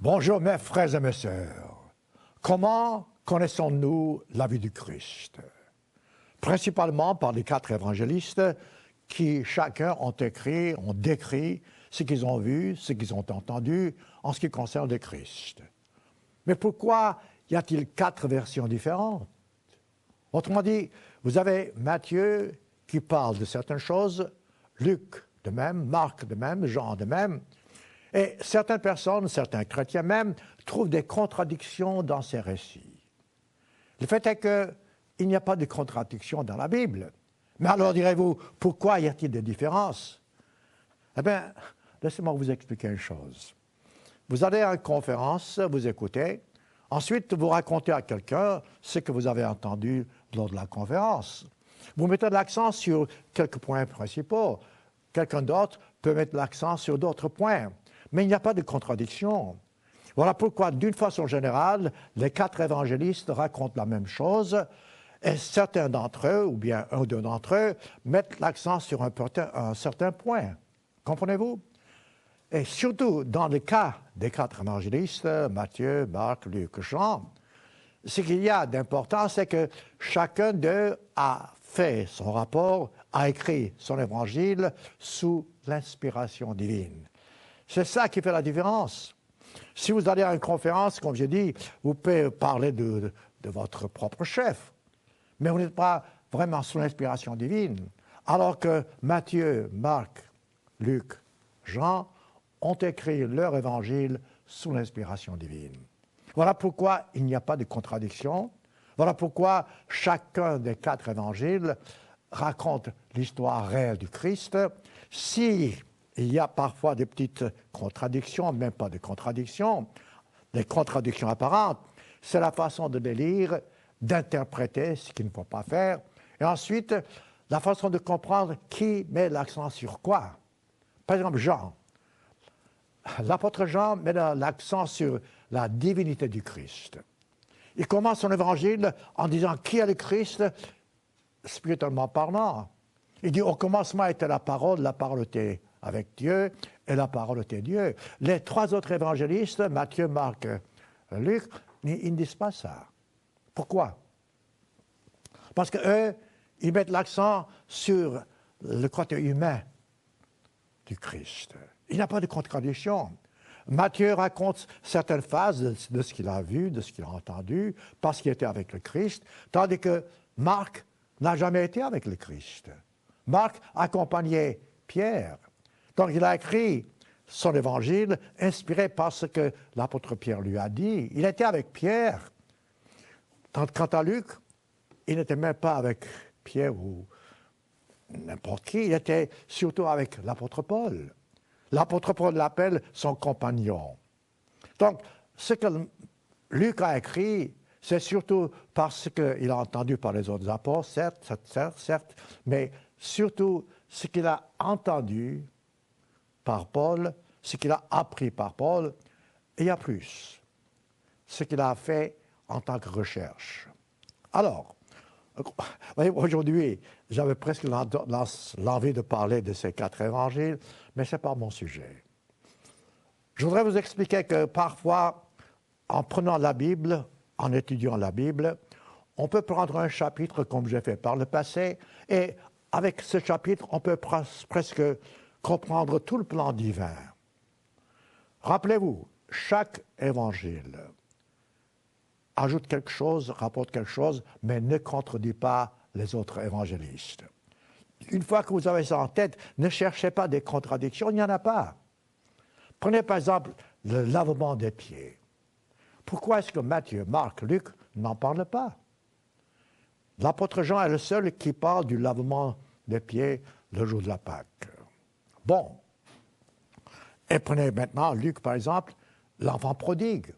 Bonjour mes frères et mes sœurs. Comment connaissons-nous la vie du Christ? Principalement par les 4 évangélistes qui chacun ont décrit ce qu'ils ont vu, ce qu'ils ont entendu en ce qui concerne le Christ. Mais pourquoi y a-t-il 4 versions différentes? Autrement dit, vous avez Matthieu qui parle de certaines choses, Luc de même, Marc de même, Jean de même, et certaines personnes, certains chrétiens même, trouvent des contradictions dans ces récits. Le fait est qu'il n'y a pas de contradiction dans la Bible. Mais alors direz-vous, pourquoi y a-t-il des différences? Eh bien, laissez-moi vous expliquer une chose. Vous allez à une conférence, vous écoutez, ensuite vous racontez à quelqu'un ce que vous avez entendu lors de la conférence. Vous mettez l'accent sur quelques points principaux. Quelqu'un d'autre peut mettre l'accent sur d'autres points. Mais il n'y a pas de contradiction. Voilà pourquoi, d'une façon générale, les 4 évangélistes racontent la même chose et certains d'entre eux, ou bien un ou deux d'entre eux, mettent l'accent sur un certain point. Comprenez-vous? Et surtout, dans le cas des 4 évangélistes, Matthieu, Marc, Luc, Jean, ce qu'il y a d'important, c'est que chacun d'eux a fait son rapport, a écrit son évangile sous l'inspiration divine. C'est ça qui fait la différence. Si vous allez à une conférence, comme j'ai dit, vous pouvez parler de votre propre chef, mais vous n'êtes pas vraiment sous l'inspiration divine. Alors que Matthieu, Marc, Luc, Jean ont écrit leur évangile sous l'inspiration divine. Voilà pourquoi il n'y a pas de contradiction. Voilà pourquoi chacun des 4 évangiles raconte l'histoire réelle du Christ. Si il y a parfois des petites contradictions, même pas de contradictions, des contradictions apparentes, c'est la façon de les lire, d'interpréter ce qu'il ne faut pas faire, et ensuite la façon de comprendre qui met l'accent sur quoi. Par exemple, Jean. L'apôtre Jean met l'accent sur la divinité du Christ. Il commence son évangile en disant qui est le Christ, spirituellement parlant. Il dit au commencement était la parole était avec Dieu, et la parole était Dieu. Les 3 autres évangélistes, Matthieu, Marc, Luc, ils ne disent pas ça. Pourquoi? Parce qu'eux, ils mettent l'accent sur le côté humain du Christ. Il n'y a pas de contradiction. Matthieu raconte certaines phases de ce qu'il a vu, de ce qu'il a entendu, parce qu'il était avec le Christ, tandis que Marc n'a jamais été avec le Christ. Marc accompagnait Pierre. Donc il a écrit son évangile inspiré par ce que l'apôtre Pierre lui a dit. Il était avec Pierre. Quant à Luc, il n'était même pas avec Pierre ou n'importe qui, il était surtout avec l'apôtre Paul. L'apôtre Paul l'appelle son compagnon. Donc, ce que Luc a écrit, c'est surtout parce qu'il a entendu par les autres apôtres, certes, mais surtout ce qu'il a entendu par Paul, ce qu'il a appris par Paul, et il y a plus, ce qu'il a fait en tant que recherche. Alors, aujourd'hui, j'avais presque l'envie de parler de ces 4 évangiles, mais ce n'est pas mon sujet. Je voudrais vous expliquer que parfois, en prenant la Bible, en étudiant la Bible, on peut prendre un chapitre comme j'ai fait par le passé, et avec ce chapitre, on peut presque comprendre tout le plan divin. Rappelez-vous, chaque évangile ajoute quelque chose, rapporte quelque chose, mais ne contredit pas les autres évangélistes. Une fois que vous avez ça en tête, ne cherchez pas des contradictions, il n'y en a pas. Prenez par exemple le lavement des pieds. Pourquoi est-ce que Matthieu, Marc, Luc n'en parlent pas? L'apôtre Jean est le seul qui parle du lavement des pieds le jour de la Pâque. Bon. Et prenez maintenant Luc, par exemple, l'enfant prodigue.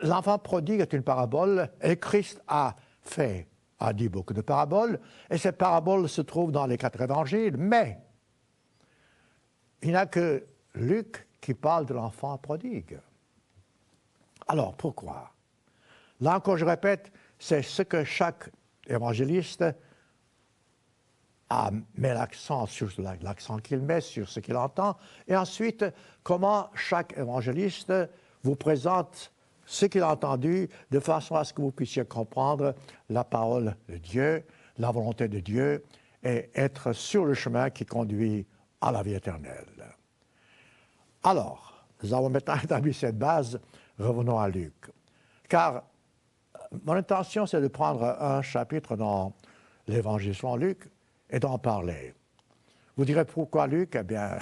L'enfant prodigue est une parabole et Christ a dit beaucoup de paraboles, et ces paraboles se trouvent dans les 4 évangiles, mais il n'y a que Luc qui parle de l'enfant prodigue. Alors, pourquoi? Là encore, je répète, c'est ce que chaque évangéliste met l'accent sur l'accent qu'il met sur ce qu'il entend, et ensuite, comment chaque évangéliste vous présente ce qu'il a entendu de façon à ce que vous puissiez comprendre la parole de Dieu, la volonté de Dieu et être sur le chemin qui conduit à la vie éternelle. Alors, nous avons maintenant établi cette base, revenons à Luc. Car mon intention, c'est de prendre un chapitre dans l'Évangile selon Luc et d'en parler. Vous direz pourquoi Luc? Eh bien,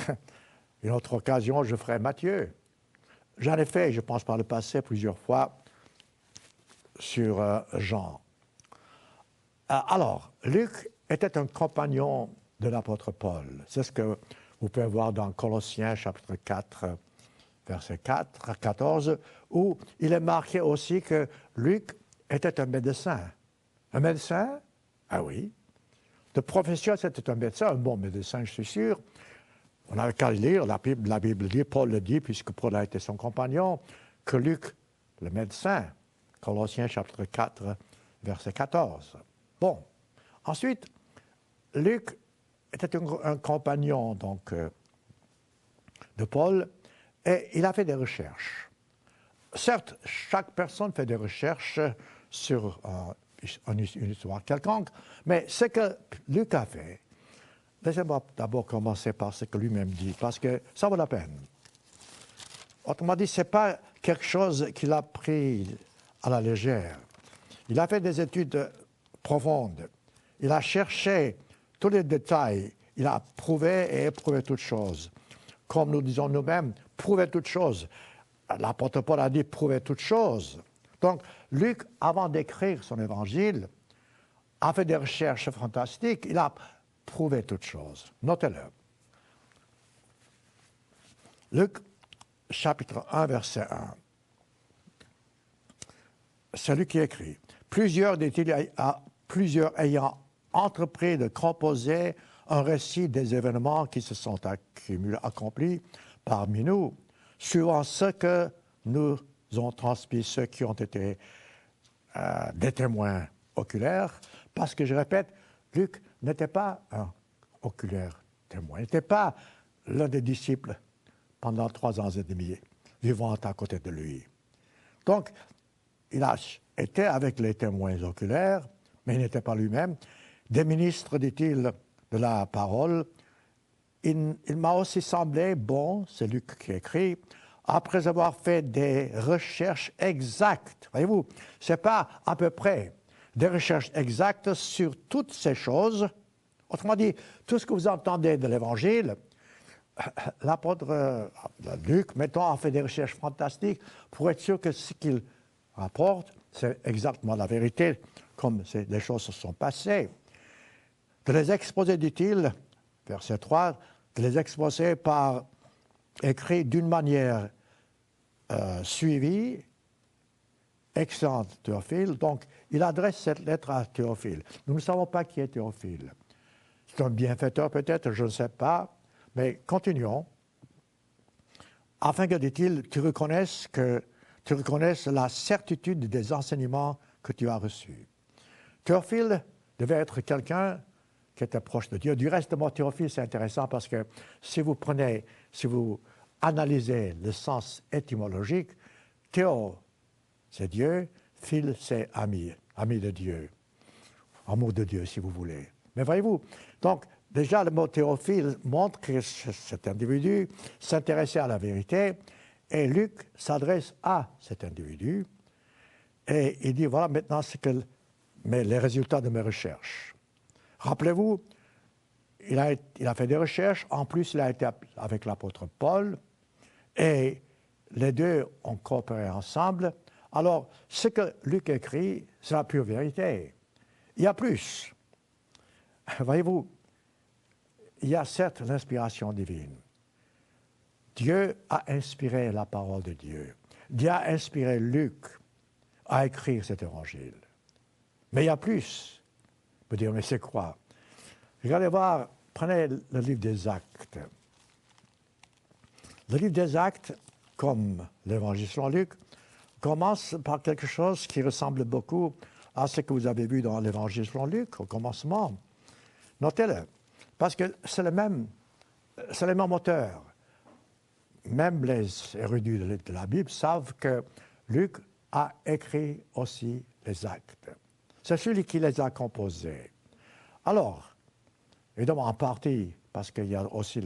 une autre occasion, je ferai Matthieu. J'en ai fait, je pense, par le passé plusieurs fois sur Jean. Alors, Luc était un compagnon de l'apôtre Paul. C'est ce que vous pouvez voir dans Colossiens chapitre 4, verset 4 à 14, où il est marqué aussi que Luc était un médecin. Un médecin? Ah oui. De profession, c'était un médecin, un bon médecin, je suis sûr. On n'a qu'à lire, la Bible dit, Paul le dit, puisque Paul a été son compagnon, que Luc, le médecin, Colossiens chapitre 4, verset 14. Bon. Ensuite, Luc était un compagnon donc, de Paul, et il a fait des recherches. Certes, chaque personne fait des recherches sur une histoire quelconque, mais ce que Luc a fait, laissez-moi d'abord commencer par ce que lui-même dit, parce que ça vaut la peine. Autrement dit, ce n'est pas quelque chose qu'il a pris à la légère. Il a fait des études profondes. Il a cherché tous les détails. Il a prouvé et éprouvé toutes choses. Comme nous disons nous-mêmes, prouver toutes choses. L'apôtre Paul a dit prouver toutes choses. Donc, Luc, avant d'écrire son évangile, a fait des recherches fantastiques. Il a prouvé toutes choses. Notez-le. Luc, chapitre 1, verset 1. C'est lui qui écrit. Plusieurs ayant entrepris de composer un récit des événements qui se sont accomplis parmi nous, suivant ce que nous ont transmis ceux qui ont été des témoins oculaires, parce que, je répète, Luc n'était pas un oculaire témoin, il n'était pas l'un des disciples pendant 3 ans et demi, vivant à côté de lui. Donc, il a été avec les témoins oculaires, mais il n'était pas lui-même. Des ministres, dit-il, de la parole. Il m'a aussi semblé bon, c'est Luc qui écrit, après avoir fait des recherches exactes. Voyez-vous, ce n'est pas à peu près des recherches exactes sur toutes ces choses. Autrement dit, tout ce que vous entendez de l'Évangile, l'apôtre Luc, mettons, a fait des recherches fantastiques pour être sûr que ce qu'il rapporte, c'est exactement la vérité, comme les choses se sont passées. De les exposer, dit-il, verset 3, de les exposer par écrit d'une manière suivie, excellente Théophile. Donc, il adresse cette lettre à Théophile. Nous ne savons pas qui est Théophile. C'est un bienfaiteur peut-être, je ne sais pas, mais continuons. Afin que, dit-il, tu reconnaisses la certitude des enseignements que tu as reçus. Théophile devait être quelqu'un qui était proche de Dieu. Du reste, le mot Théophile, c'est intéressant parce que si vous analysez le sens étymologique, Théo, c'est Dieu, Phile, c'est ami, ami de Dieu, amour de Dieu, si vous voulez. Mais voyez-vous, donc, déjà, le mot Théophile montre que cet individu s'intéressait à la vérité, et Luc s'adresse à cet individu, et il dit, voilà maintenant les résultats de mes recherches. Rappelez-vous, il a fait des recherches, en plus il a été avec l'apôtre Paul, et les deux ont coopéré ensemble. Alors, ce que Luc écrit, c'est la pure vérité. Il y a plus. Voyez-vous, il y a certes l'inspiration divine. Dieu a inspiré la parole de Dieu. Dieu a inspiré Luc à écrire cet évangile. Mais il y a plus. Vous pouvez dire, mais c'est quoi? Regardez voir, prenez le livre des Actes. Le livre des Actes, comme l'Évangile selon Luc, commence par quelque chose qui ressemble beaucoup à ce que vous avez vu dans l'Évangile selon Luc, au commencement. Notez-le, parce que c'est le même auteur. même les érudits de la Bible savent que Luc a écrit aussi les actes. C'est celui qui les a composés. Alors, évidemment, en partie, parce qu'il y a aussi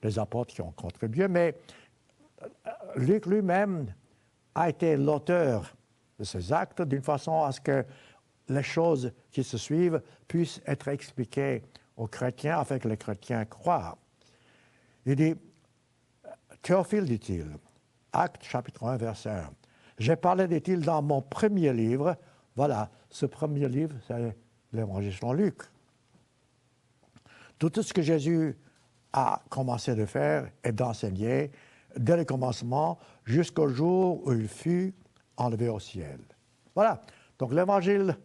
les apôtres qui ont contribué, mais Luc lui-même a été l'auteur de ces actes d'une façon à ce que les choses qui se suivent puissent être expliquées aux chrétiens afin que les chrétiens croient. Il dit, Théophile, dit-il, Acte chapitre 1, verset 1, j'ai parlé, dit-il, dans mon premier livre. Voilà, ce premier livre, c'est l'Évangile selon Luc. Tout ce que Jésus a commencé de faire et d'enseigner dès le commencement jusqu'au jour où il fut enlevé au ciel. Voilà, donc l'Évangile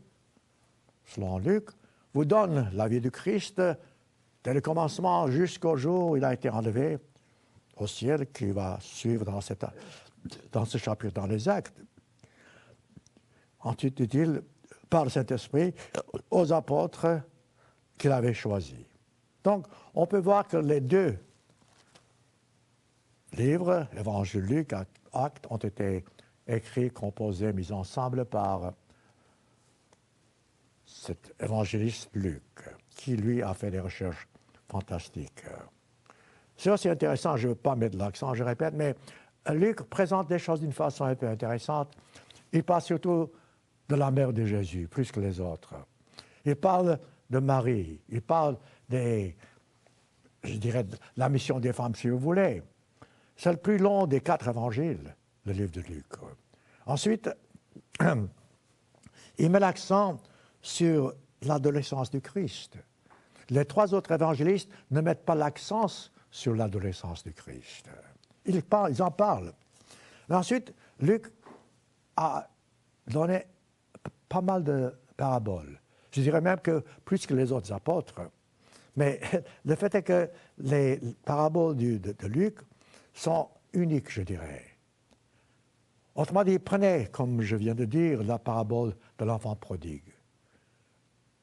selon Luc vous donne la vie du Christ dès le commencement jusqu'au jour où il a été enlevé au ciel, qui va suivre dans ce chapitre, dans les actes. Ensuite, dit-il, par le Saint-Esprit, aux apôtres qu'il avait choisis. Donc, on peut voir que les deux livres, Évangile Luc, Actes, ont été écrits, composés, mis ensemble par cet évangéliste Luc, qui, lui, a fait des recherches fantastiques. C'est aussi intéressant, je ne veux pas mettre de l'accent, je répète, mais Luc présente des choses d'une façon un peu intéressante. Il parle surtout de la mère de Jésus, plus que les autres. Il parle de Marie, il parle je dirais, de la mission des femmes, si vous voulez. C'est le plus long des 4 évangiles, le livre de Luc. Ensuite, il met l'accent sur l'adolescence du Christ. Les 3 autres évangélistes ne mettent pas l'accent sur l'adolescence du Christ. Ils en parlent. Mais ensuite, Luc a donné pas mal de paraboles. Je dirais même que plus que les autres apôtres. Mais le fait est que les paraboles de Luc sont uniques, je dirais. Autrement dit, prenez, comme je viens de dire, la parabole de l'enfant prodigue.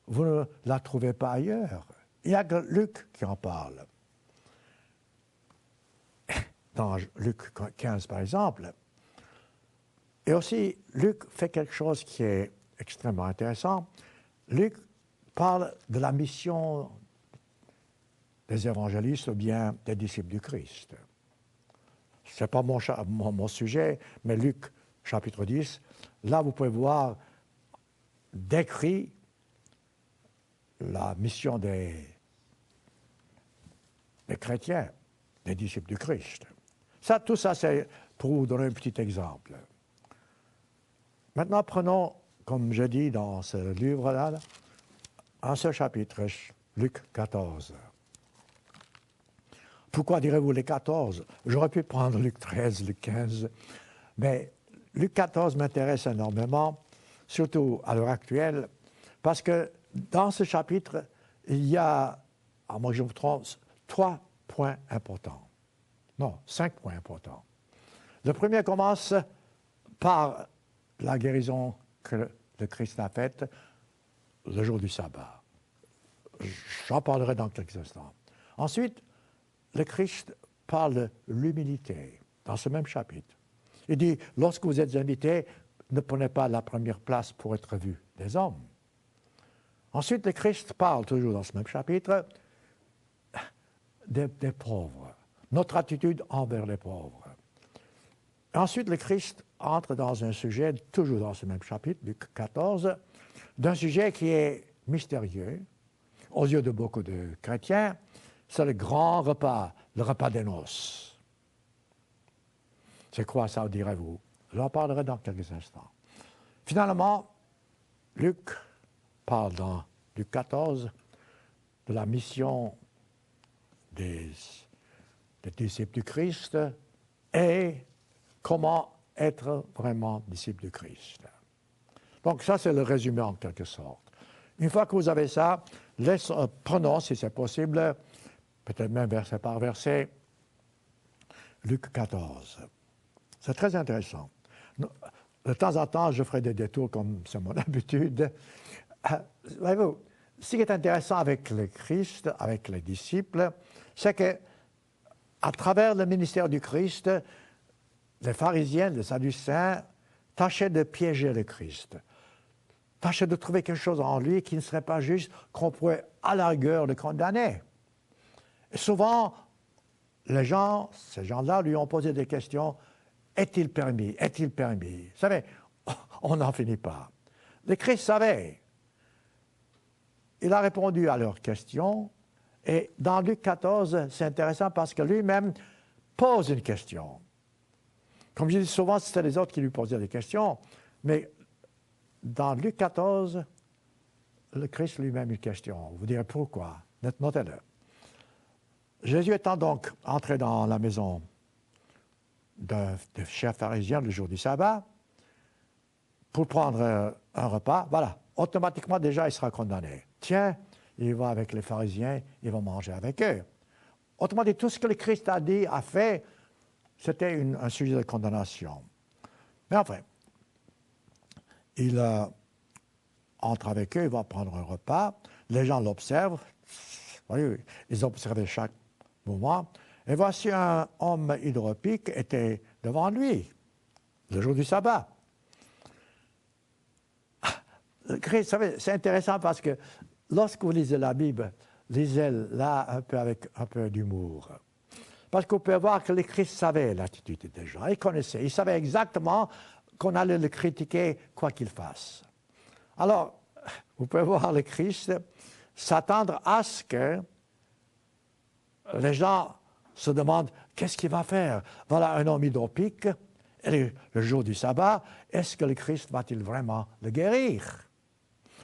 Vous ne la trouvez pas ailleurs. Il n'y a que Luc qui en parle. Dans Luc 15, par exemple. Et aussi, Luc fait quelque chose qui est extrêmement intéressant. Luc parle de la mission des évangélistes ou bien des disciples du Christ. Ce n'est pas mon sujet, mais Luc, chapitre 10, là, vous pouvez voir décrit la mission des chrétiens, des disciples du Christ. Tout ça, c'est pour vous donner un petit exemple. Maintenant, prenons, comme je dis dans ce livre-là, un seul chapitre, Luc 14. Pourquoi direz-vous les 14? J'aurais pu prendre Luc 13, Luc 15, mais Luc 14 m'intéresse énormément, surtout à l'heure actuelle, parce que dans ce chapitre, il y a, à moins que je me trompe, 3 points importants. Non, 5 points importants. Le premier commence par la guérison que le Christ a faite le jour du sabbat. J'en parlerai dans quelques instants. Ensuite, le Christ parle de l'humilité dans ce même chapitre. Il dit, lorsque vous êtes invité, ne prenez pas la première place pour être vu des hommes. Ensuite, le Christ parle, toujours dans ce même chapitre, des pauvres, notre attitude envers les pauvres. Ensuite, le Christ entre dans un sujet, toujours dans ce même chapitre, Luc 14, d'un sujet qui est mystérieux aux yeux de beaucoup de chrétiens. C'est le grand repas, le repas des noces. C'est quoi ça, direz-vous? J'en parlerai dans quelques instants. Finalement, Luc parle dans Luc 14 de la mission des disciples du Christ et comment être vraiment disciple du Christ. Donc ça, c'est le résumé en quelque sorte. Une fois que vous avez ça, prenons, si c'est possible, peut-être même verset par verset, Luc 14. C'est très intéressant. De temps en temps, je ferai des détours comme c'est mon habitude. Voyez-vous, ce qui est intéressant avec le Christ, avec les disciples, c'est que à travers le ministère du Christ, les pharisiens, les sadducéens, tâchaient de piéger le Christ, tâchaient de trouver quelque chose en lui qui ne serait pas juste, qu'on pourrait à la rigueur le condamner. Et souvent, ces gens-là lui ont posé des questions. Est-il permis? Est-il permis? Vous savez, on n'en finit pas. Le Christ savait. Il a répondu à leurs questions. Et dans Luc 14, c'est intéressant parce que lui-même pose une question. Comme je dis souvent, c'était les autres qui lui posaient des questions. Mais dans Luc 14, le Christ lui-même une question. Vous direz pourquoi? Notez-le. Jésus étant donc entré dans la maison d'un chef pharisien le jour du sabbat pour prendre un repas, voilà, automatiquement déjà il sera condamné. Tiens, il va avec les pharisiens, il va manger avec eux. Autrement dit, tout ce que le Christ a dit, a fait, c'était un sujet de condamnation. Mais enfin, il entre avec eux, il va prendre un repas, les gens l'observent, voyez, ils observaient chaque moment, et voici un homme hydropique était devant lui, le jour du sabbat. Christ, vous savez, c'est intéressant parce que lorsque vous lisez la Bible, lisez-la un peu avec un peu d'humour. Parce qu'on peut voir que le Christ savait l'attitude des gens, il connaissait, il savait exactement qu'on allait le critiquer quoi qu'il fasse. Alors, vous pouvez voir le Christ s'attendre à ce que les gens se demandent qu'est-ce qu'il va faire. Voilà un homme hydropique, et le jour du sabbat, est-ce que le Christ va-t-il vraiment le guérir?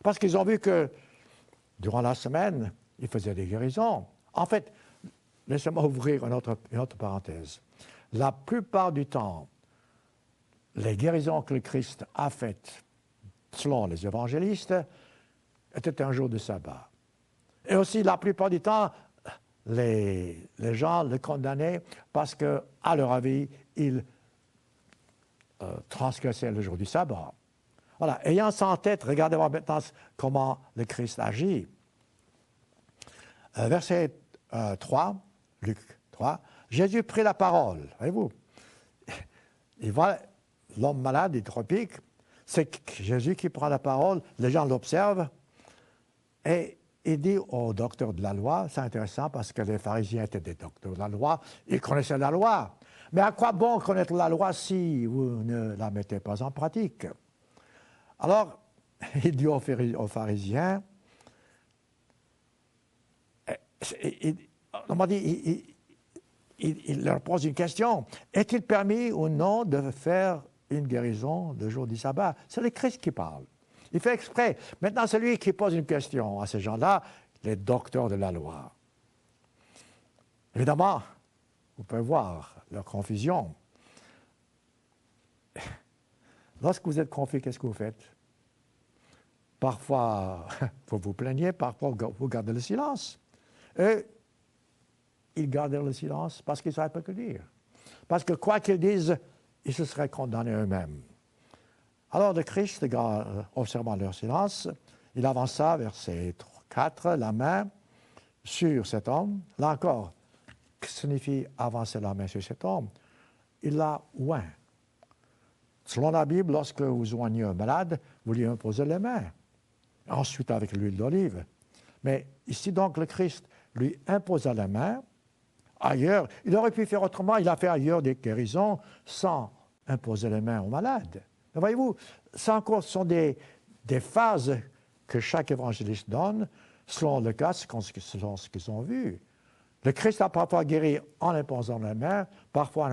Parce qu'ils ont vu que durant la semaine, il faisait des guérisons. En fait, laissez-moi ouvrir une autre parenthèse. La plupart du temps, les guérisons que le Christ a faites, selon les évangélistes, étaient un jour de sabbat. Et aussi, la plupart du temps, les gens le condamnaient parce qu'à leur avis, il transgressait le jour du sabbat. Voilà, ayant ça en tête, regardez-moi maintenant comment le Christ agit. Verset 3, Luc 3, Jésus prit la parole, voyez-vous. Il voit l'homme malade, hydropique, c'est Jésus qui prend la parole, les gens l'observent, et il dit au docteur de la loi, c'est intéressant parce que les pharisiens étaient des docteurs de la loi, ils connaissaient la loi. Mais à quoi bon connaître la loi si vous ne la mettez pas en pratique? Alors, il dit aux pharisiens, il leur pose une question, est-il permis ou non de faire une guérison le jour du sabbat? C'est le Christ qui parle. Il fait exprès. Maintenant, c'est lui qui pose une question à ces gens-là, les docteurs de la loi. Évidemment, vous pouvez voir leur confusion. Lorsque vous êtes confus, qu'est-ce que vous faites? Parfois, vous vous plaignez, parfois, vous gardez le silence. Et ils gardaient le silence parce qu'ils ne savaient pas que dire. Parce que quoi qu'ils disent, ils se seraient condamnés eux-mêmes. Alors le Christ, observant leur silence, il avança, verset 4, la main sur cet homme. Là encore, que signifie avancer la main sur cet homme? Il l'a oint. Selon la Bible, lorsque vous oignez un malade, vous lui imposez les mains. Ensuite, avec l'huile d'olive. Mais ici, donc, le Christ lui imposa la main. Ailleurs, il aurait pu faire autrement. Il a fait ailleurs des guérisons sans imposer les mains aux malades. Mais voyez-vous, ça encore sont des phases que chaque évangéliste donne selon le cas, selon ce qu'ils ont vu. Le Christ a parfois guéri en imposant la main, parfois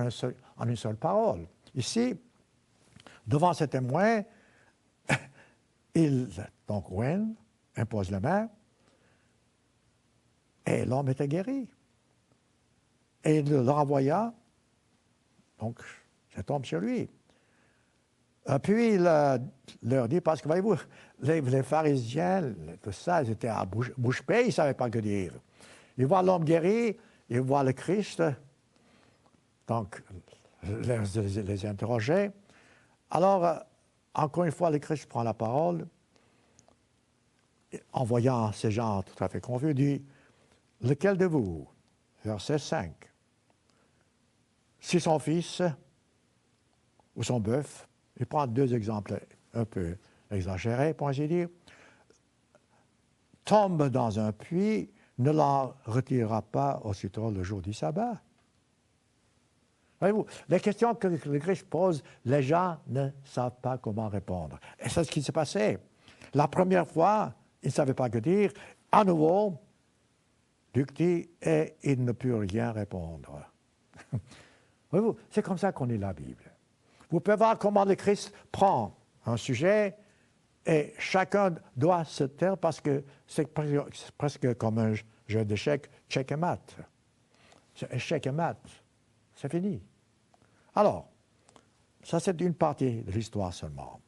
en une seule parole. Ici, devant ces témoins, il donc impose la main, et l'homme était guéri. Et il le renvoya, donc cet homme sur lui. Puis il leur dit, parce que voyez-vous, les pharisiens, tout ça, ils étaient à bouche bée, ils ne savaient pas que dire. Ils voient l'homme guéri, ils voient le Christ, donc les interroger. Alors, encore une fois, le Christ prend la parole, en voyant ces gens tout à fait confus, dit, lequel de vous, verset 5, si son fils ou son bœuf, il prend deux exemples un peu exagérés, pour ainsi dire, tombe dans un puits, ne l'en retirera pas aussitôt le jour du sabbat. Voyez-vous, les questions que le Christ pose, les gens ne savent pas comment répondre. Et c'est ce qui s'est passé. La première fois, ils ne savaient pas que dire. À nouveau, Luc dit, et il ne put rien répondre. Voyez-vous, c'est comme ça qu'on lit la Bible. Vous pouvez voir comment le Christ prend un sujet et chacun doit se taire parce que c'est presque comme un jeu d'échecs, check et mat. Échec et mat, c'est fini. Alors, ça c'est une partie de l'histoire seulement.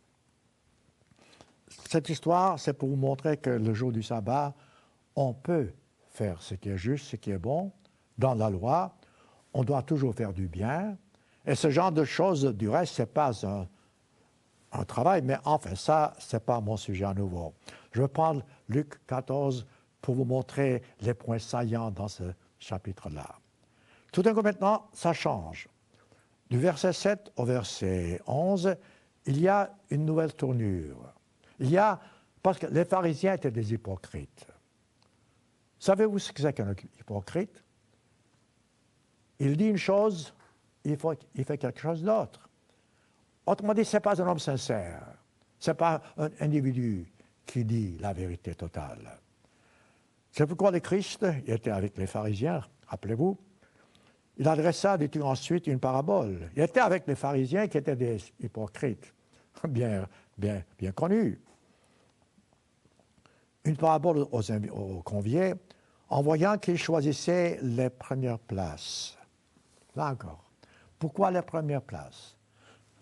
Cette histoire, c'est pour vous montrer que le jour du sabbat, on peut faire ce qui est juste, ce qui est bon, dans la loi. On doit toujours faire du bien. Et ce genre de choses, du reste, ce n'est pas un travail, mais enfin, ça, ce n'est pas mon sujet à nouveau. Je vais prendre Luc 14 pour vous montrer les points saillants dans ce chapitre-là. Tout d'un coup, maintenant, ça change. Du verset 7 au verset 11, il y a une nouvelle tournure. Parce que les pharisiens étaient des hypocrites. Savez-vous ce que c'est qu'un hypocrite? Il dit une chose, il fait quelque chose d'autre. Autrement dit, ce n'est pas un homme sincère. Ce n'est pas un individu qui dit la vérité totale. C'est pourquoi le Christ, il était avec les pharisiens, rappelez-vous, il adressa, dit-il ensuite, une parabole. Il était avec les pharisiens qui étaient des hypocrites, bien connus. Une parabole aux conviés, en voyant qu'ils choisissaient les premières places. Là encore. Pourquoi les premières places?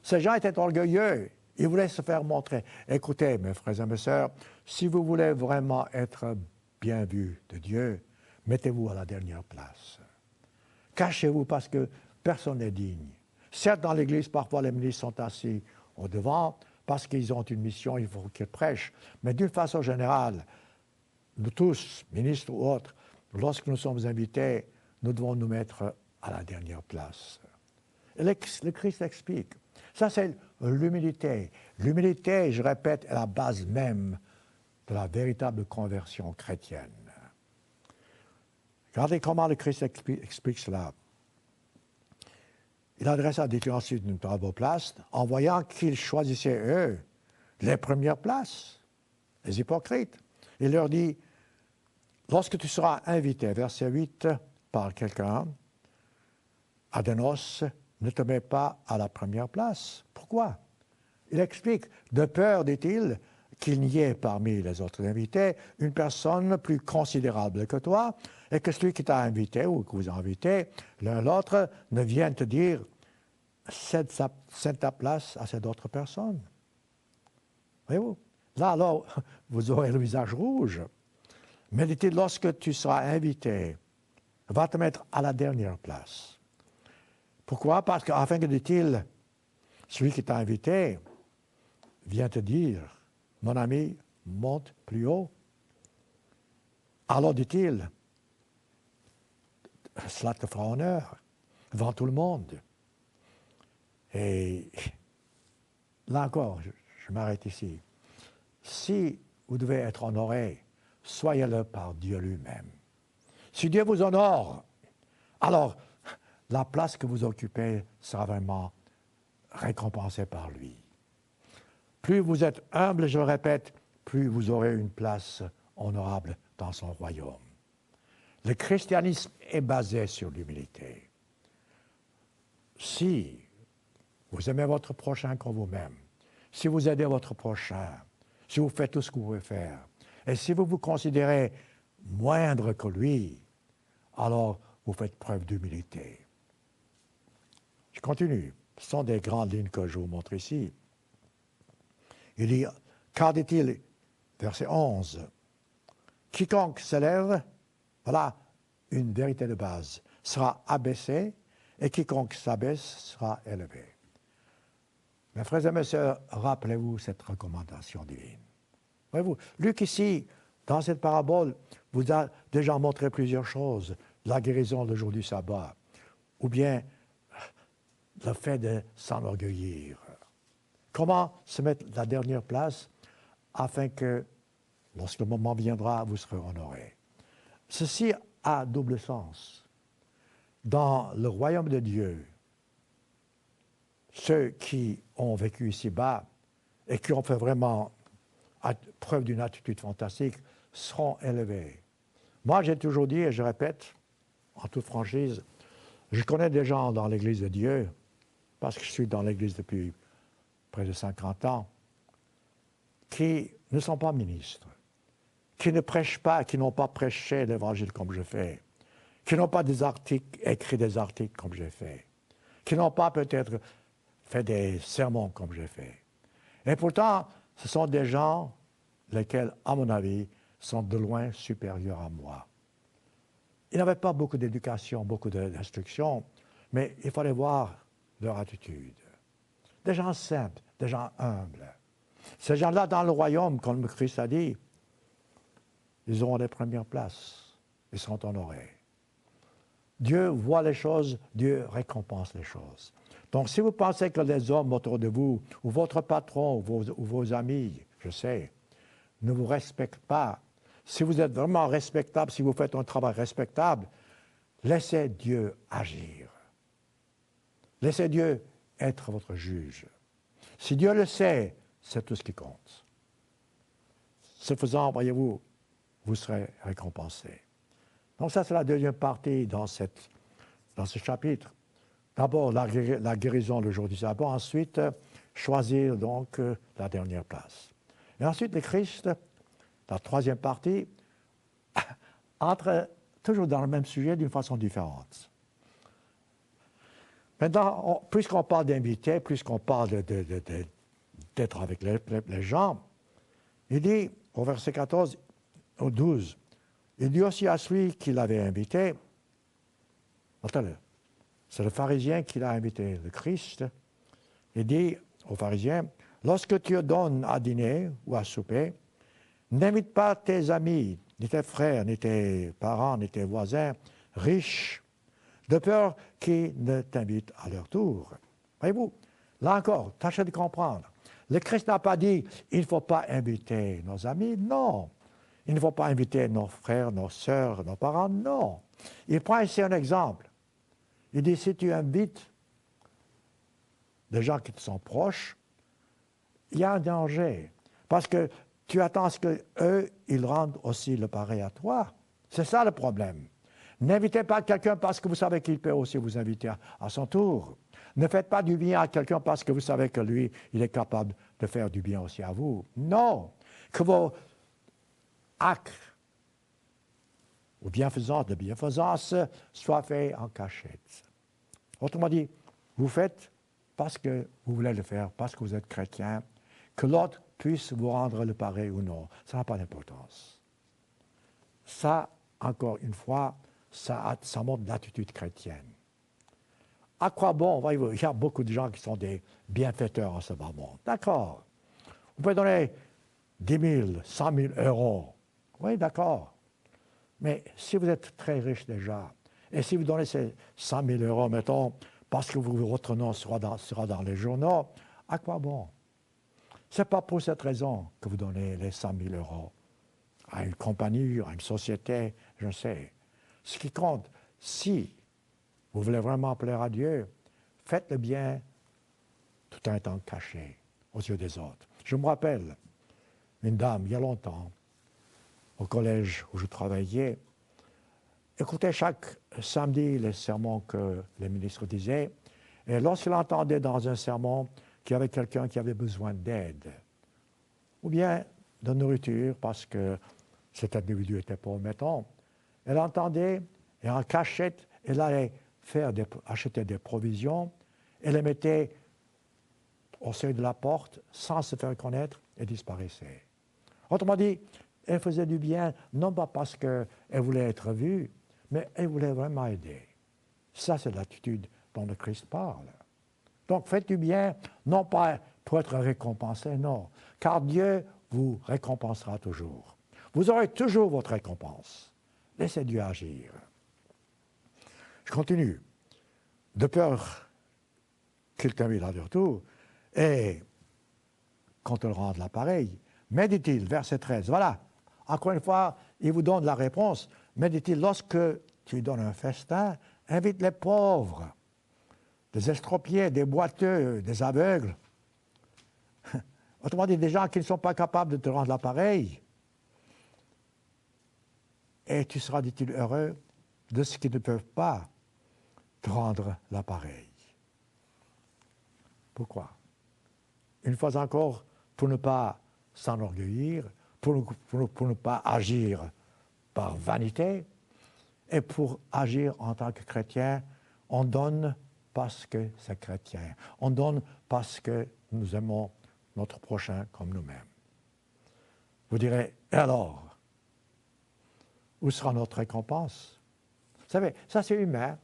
Ces gens étaient orgueilleux. Ils voulaient se faire montrer. Écoutez, mes frères et mes sœurs, si vous voulez vraiment être bien vus de Dieu, mettez-vous à la dernière place. Cachez-vous parce que personne n'est digne. Certes, dans l'Église, parfois les ministres sont assis au devant parce qu'ils ont une mission, il faut qu'ils prêchent. Mais d'une façon générale, nous tous, ministres ou autres, lorsque nous sommes invités, nous devons nous mettre à la dernière place. Et le Christ explique. Ça, c'est l'humilité. L'humilité, je répète, est la base même de la véritable conversion chrétienne. Regardez comment le Christ explique cela. Il adressa, dit-il ensuite, une parabole place, en voyant qu'ils choisissaient, eux, les premières places, les hypocrites. Il leur dit, lorsque tu seras invité, verset 8, par quelqu'un, à des noces, ne te mets pas à la première place. Pourquoi? Il explique, de peur, dit-il, qu'il n'y ait parmi les autres invités une personne plus considérable que toi et que celui qui t'a invité ou que vous a invité, l'un l'autre, ne vienne te dire « cède ta place à cette autre personne ». Voyez-vous? Là, alors, vous aurez le visage rouge. Mais dit-il, lorsque tu seras invité, va te mettre à la dernière place. Pourquoi? Parce qu'afin que, dit-il, celui qui t'a invité vient te dire, mon ami, monte plus haut. Alors, dit-il, cela te fera honneur devant tout le monde. Et là encore, je m'arrête ici. Si vous devez être honoré, soyez-le par Dieu lui-même. Si Dieu vous honore, alors la place que vous occupez sera vraiment récompensée par lui. Plus vous êtes humble, je le répète, plus vous aurez une place honorable dans son royaume. Le christianisme est basé sur l'humilité. Si vous aimez votre prochain comme vous-même, si vous aidez votre prochain, si vous faites tout ce que vous pouvez faire, et si vous vous considérez moindre que lui, alors vous faites preuve d'humilité. Je continue. Ce sont des grandes lignes que je vous montre ici. Il dit, car dit-il, verset 11, quiconque s'élève, voilà une vérité de base, sera abaissé, et quiconque s'abaisse sera élevé. Mes frères et mes sœurs, rappelez-vous cette recommandation divine. Voyez-vous, Luc ici, dans cette parabole, vous a déjà montré plusieurs choses. La guérison le jour du sabbat, ou bien le fait de s'enorgueillir. Comment se mettre la dernière place afin que, lorsque le moment viendra, vous serez honoré. Ceci a double sens. Dans le royaume de Dieu, ceux qui ont vécu ici-bas et qui ont fait vraiment preuve d'une attitude fantastique seront élevés. Moi, j'ai toujours dit, et je répète, en toute franchise, je connais des gens dans l'Église de Dieu, parce que je suis dans l'Église depuis près de 50 ans, qui ne sont pas ministres, qui ne prêchent pas, qui n'ont pas prêché l'Évangile comme je fais, qui n'ont pas écrit des articles comme j'ai fait, qui n'ont pas peut-être fait des sermons comme j'ai fait. Et pourtant, ce sont des gens lesquels, à mon avis, sont de loin supérieurs à moi. Ils n'avaient pas beaucoup d'éducation, beaucoup d'instruction, mais il fallait voir leur attitude. Des gens simples, des gens humbles. Ces gens-là, dans le royaume, comme le Christ a dit, ils auront les premières places. Ils seront honorés. Dieu voit les choses, Dieu récompense les choses. Donc, si vous pensez que les hommes autour de vous, ou votre patron, ou vos amis, je sais, ne vous respectent pas, si vous êtes vraiment respectable, si vous faites un travail respectable, laissez Dieu agir. Laissez Dieu être votre juge. Si Dieu le sait, c'est tout ce qui compte. Ce faisant, voyez-vous, vous serez récompensé. Donc ça, c'est la deuxième partie dans ce chapitre. D'abord, la guérison le jour du sabbat. Ensuite, choisir donc la dernière place. Et ensuite, le Christ, la troisième partie, entre toujours dans le même sujet d'une façon différente. Maintenant, puisqu'on parle d'inviter, puisqu'on parle d'être avec les gens, il dit, au verset 14, au 12, il dit aussi à celui qui l'avait invité, attendez, c'est le pharisien qui l'a invité, le Christ, il dit au pharisien, lorsque tu donnes à dîner ou à souper, n'invite pas tes amis, ni tes frères, ni tes parents, ni tes voisins riches, de peur qu'ils ne t'invitent à leur tour. Voyez-vous, là encore, tâchez de comprendre. Le Christ n'a pas dit, il ne faut pas inviter nos amis, non. Il ne faut pas inviter nos frères, nos sœurs, nos parents, non. Il prend ici un exemple. Il dit, si tu invites des gens qui te sont proches, il y a un danger. Parce que tu attends à ce qu'eux, ils rendent aussi le pareil à toi. C'est ça le problème. N'invitez pas quelqu'un parce que vous savez qu'il peut aussi vous inviter à son tour. Ne faites pas du bien à quelqu'un parce que vous savez que lui, il est capable de faire du bien aussi à vous. Non. Que vos actes ou bienfaisance de bienfaisance soient faits en cachette. Autrement dit, vous faites parce que vous voulez le faire, parce que vous êtes chrétien, que l'autre puisse vous rendre le pareil ou non. Ça n'a pas d'importance. Ça, encore une fois, ça montre l'attitude chrétienne. À quoi bon, voyez-vous, il y a beaucoup de gens qui sont des bienfaiteurs en ce moment. D'accord. Vous pouvez donner 10 000, 100 000 euros. Oui, d'accord. Mais si vous êtes très riche déjà, et si vous donnez ces 100 000 euros, mettons, parce que votre nom sera dans les journaux, à quoi bon? Ce n'est pas pour cette raison que vous donnez les 100 000 euros à une compagnie, à une société, je sais. Ce qui compte, si vous voulez vraiment plaire à Dieu, faites le bien tout en étant caché aux yeux des autres. Je me rappelle, une dame, il y a longtemps, au collège où je travaillais, écoutait chaque samedi les sermons que les ministres disaient, et lorsqu'il entendait dans un sermon qu'il y avait quelqu'un qui avait besoin d'aide, ou bien de nourriture, parce que cet individu était pauvre, mettons, elle entendait, et en cachette, elle allait acheter des provisions, elle les mettait au seuil de la porte, sans se faire connaître, et disparaissait. Autrement dit, elle faisait du bien, non pas parce qu'elle voulait être vue, mais elle voulait vraiment aider. Ça, c'est l'attitude dont le Christ parle. Donc, faites du bien, non pas pour être récompensé, non, car Dieu vous récompensera toujours. Vous aurez toujours votre récompense. Laissez Dieu agir. Je continue. De peur qu'il t'invite à leur tour, et qu'on te rende l'appareil. Mais dit-il, verset 13, voilà, encore une fois, il vous donne la réponse. Mais dit-il, lorsque tu donnes un festin, invite les pauvres, des estropiés, des boiteux, des aveugles. Autrement dit, des gens qui ne sont pas capables de te rendre l'appareil. Et tu seras, dit-il, heureux de ceux qui ne peuvent pas te rendre l'appareil. Pourquoi? Une fois encore, pour ne pas s'enorgueillir, pour ne pas agir par vanité, et pour agir en tant que chrétien, on donne parce que c'est chrétien. On donne parce que nous aimons notre prochain comme nous-mêmes. Vous direz, et alors, où sera notre récompense? Vous savez, ça c'est humain.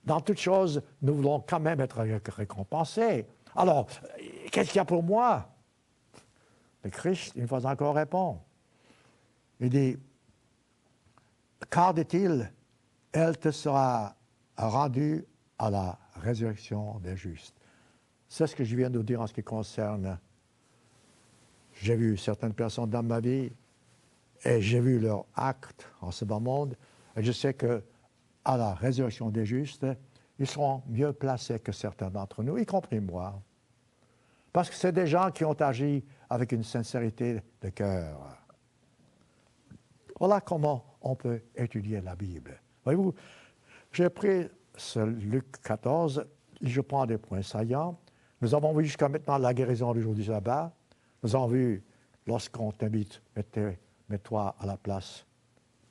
Dans toute chose, nous voulons quand même être récompensés. Alors, qu'est-ce qu'il y a pour moi? Le Christ, une fois encore, répond. Il dit, car, dit-il, elle te sera rendue à la résurrection des justes. C'est ce que je viens de vous dire en ce qui concerne. J'ai vu certaines personnes dans ma vie et j'ai vu leurs actes en ce bas monde. Et je sais que à la résurrection des justes, ils seront mieux placés que certains d'entre nous, y compris moi. Parce que c'est des gens qui ont agi avec une sincérité de cœur. Voilà comment on peut étudier la Bible. Voyez-vous, j'ai pris ce Luc 14, je prends des points saillants. Nous avons vu jusqu'à maintenant la guérison du jour du sabbat. Nous avons vu, lorsqu'on t'invite, mets-toi à la place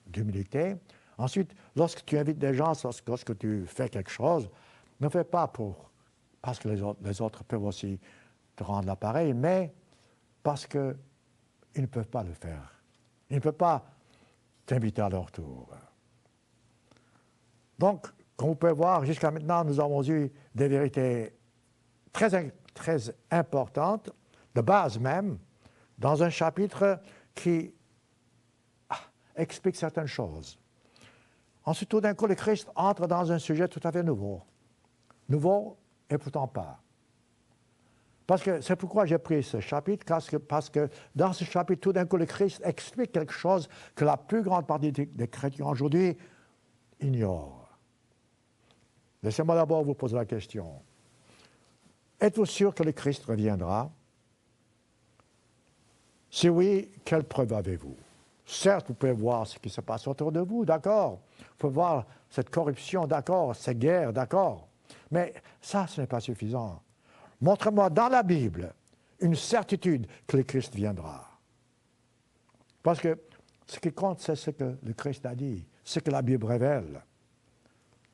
d'humilité. Ensuite, lorsque tu invites des gens, lorsque tu fais quelque chose, ne fais pas parce que les autres peuvent aussi te rendre l'appareil, mais parce qu'ils ne peuvent pas le faire. Ils ne peuvent pas t'inviter à leur tour. Donc, comme vous pouvez voir, jusqu'à maintenant, nous avons eu des vérités très, très importantes, de base même, dans un chapitre qui explique certaines choses. Ensuite, tout d'un coup, le Christ entre dans un sujet tout à fait nouveau. Nouveau et pourtant pas. Parce que c'est pourquoi j'ai pris ce chapitre, parce que dans ce chapitre, tout d'un coup, le Christ explique quelque chose que la plus grande partie des chrétiens aujourd'hui ignorent. Laissez-moi d'abord vous poser la question. Êtes-vous sûr que le Christ reviendra? Si oui, quelle preuve avez-vous? Certes, vous pouvez voir ce qui se passe autour de vous, d'accord. Vous pouvez voir cette corruption, d'accord, ces guerres, d'accord. Mais ça, ce n'est pas suffisant. Montrez-moi dans la Bible une certitude que le Christ viendra. Parce que ce qui compte, c'est ce que le Christ a dit, ce que la Bible révèle.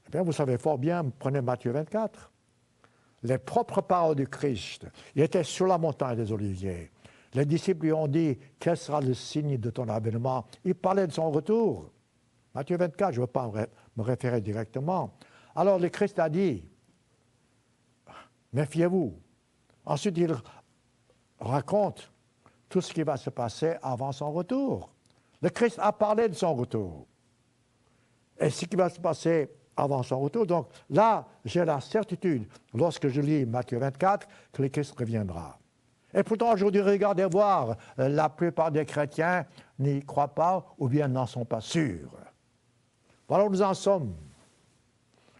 Eh bien, vous savez fort bien, prenez Matthieu 24. Les propres paroles du Christ. Il était sur la montagne des Oliviers. Les disciples lui ont dit, quel sera le signe de ton avènement? Il parlait de son retour. Matthieu 24, je ne veux pas me référer directement. Alors le Christ a dit, méfiez-vous. Ensuite, il raconte tout ce qui va se passer avant son retour. Le Christ a parlé de son retour. Et ce qui va se passer avant son retour. Donc là, j'ai la certitude, lorsque je lis Matthieu 24, que le Christ reviendra. Et pourtant, aujourd'hui, regardez voir, la plupart des chrétiens n'y croient pas ou bien n'en sont pas sûrs. Voilà où nous en sommes.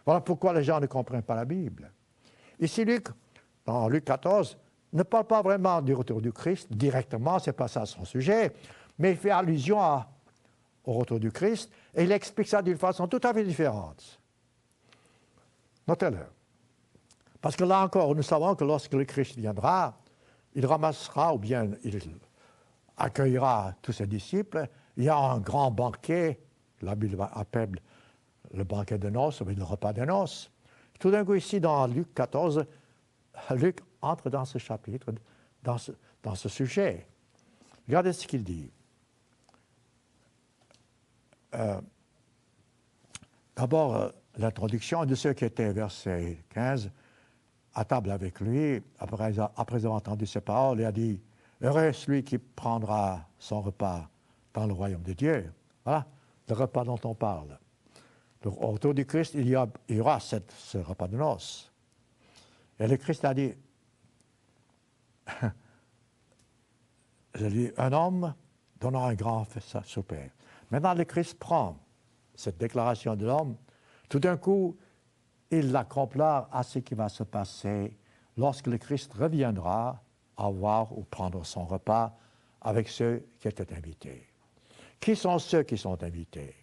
Voilà pourquoi les gens ne comprennent pas la Bible. Ici, Luc, dans Luc 14, ne parle pas vraiment du retour du Christ directement, ce n'est pas ça son sujet, mais il fait allusion au retour du Christ et il explique ça d'une façon tout à fait différente. Notez-le. Parce que là encore, nous savons que lorsque le Christ viendra, il ramassera ou bien il accueillera tous ses disciples. Il y a un grand banquet, la Bible appelle le banquet de noces, ou le repas de noces. Tout d'un coup, ici, dans Luc 14, Luc entre dans ce chapitre, dans ce sujet. Regardez ce qu'il dit. D'abord, l'introduction de ceux qui étaient, verset 15, à table avec lui, après avoir entendu ces paroles, il a dit, « Heureux celui qui prendra son repas dans le royaume de Dieu. » Voilà le repas dont on parle. Autour du Christ, il y aura ce repas de noces. Et le Christ a dit, un homme donnant un grand souper. Maintenant, le Christ prend cette déclaration de l'homme, tout d'un coup, il la compare à ce qui va se passer lorsque le Christ reviendra avoir ou prendre son repas avec ceux qui étaient invités. Qui sont ceux qui sont invités?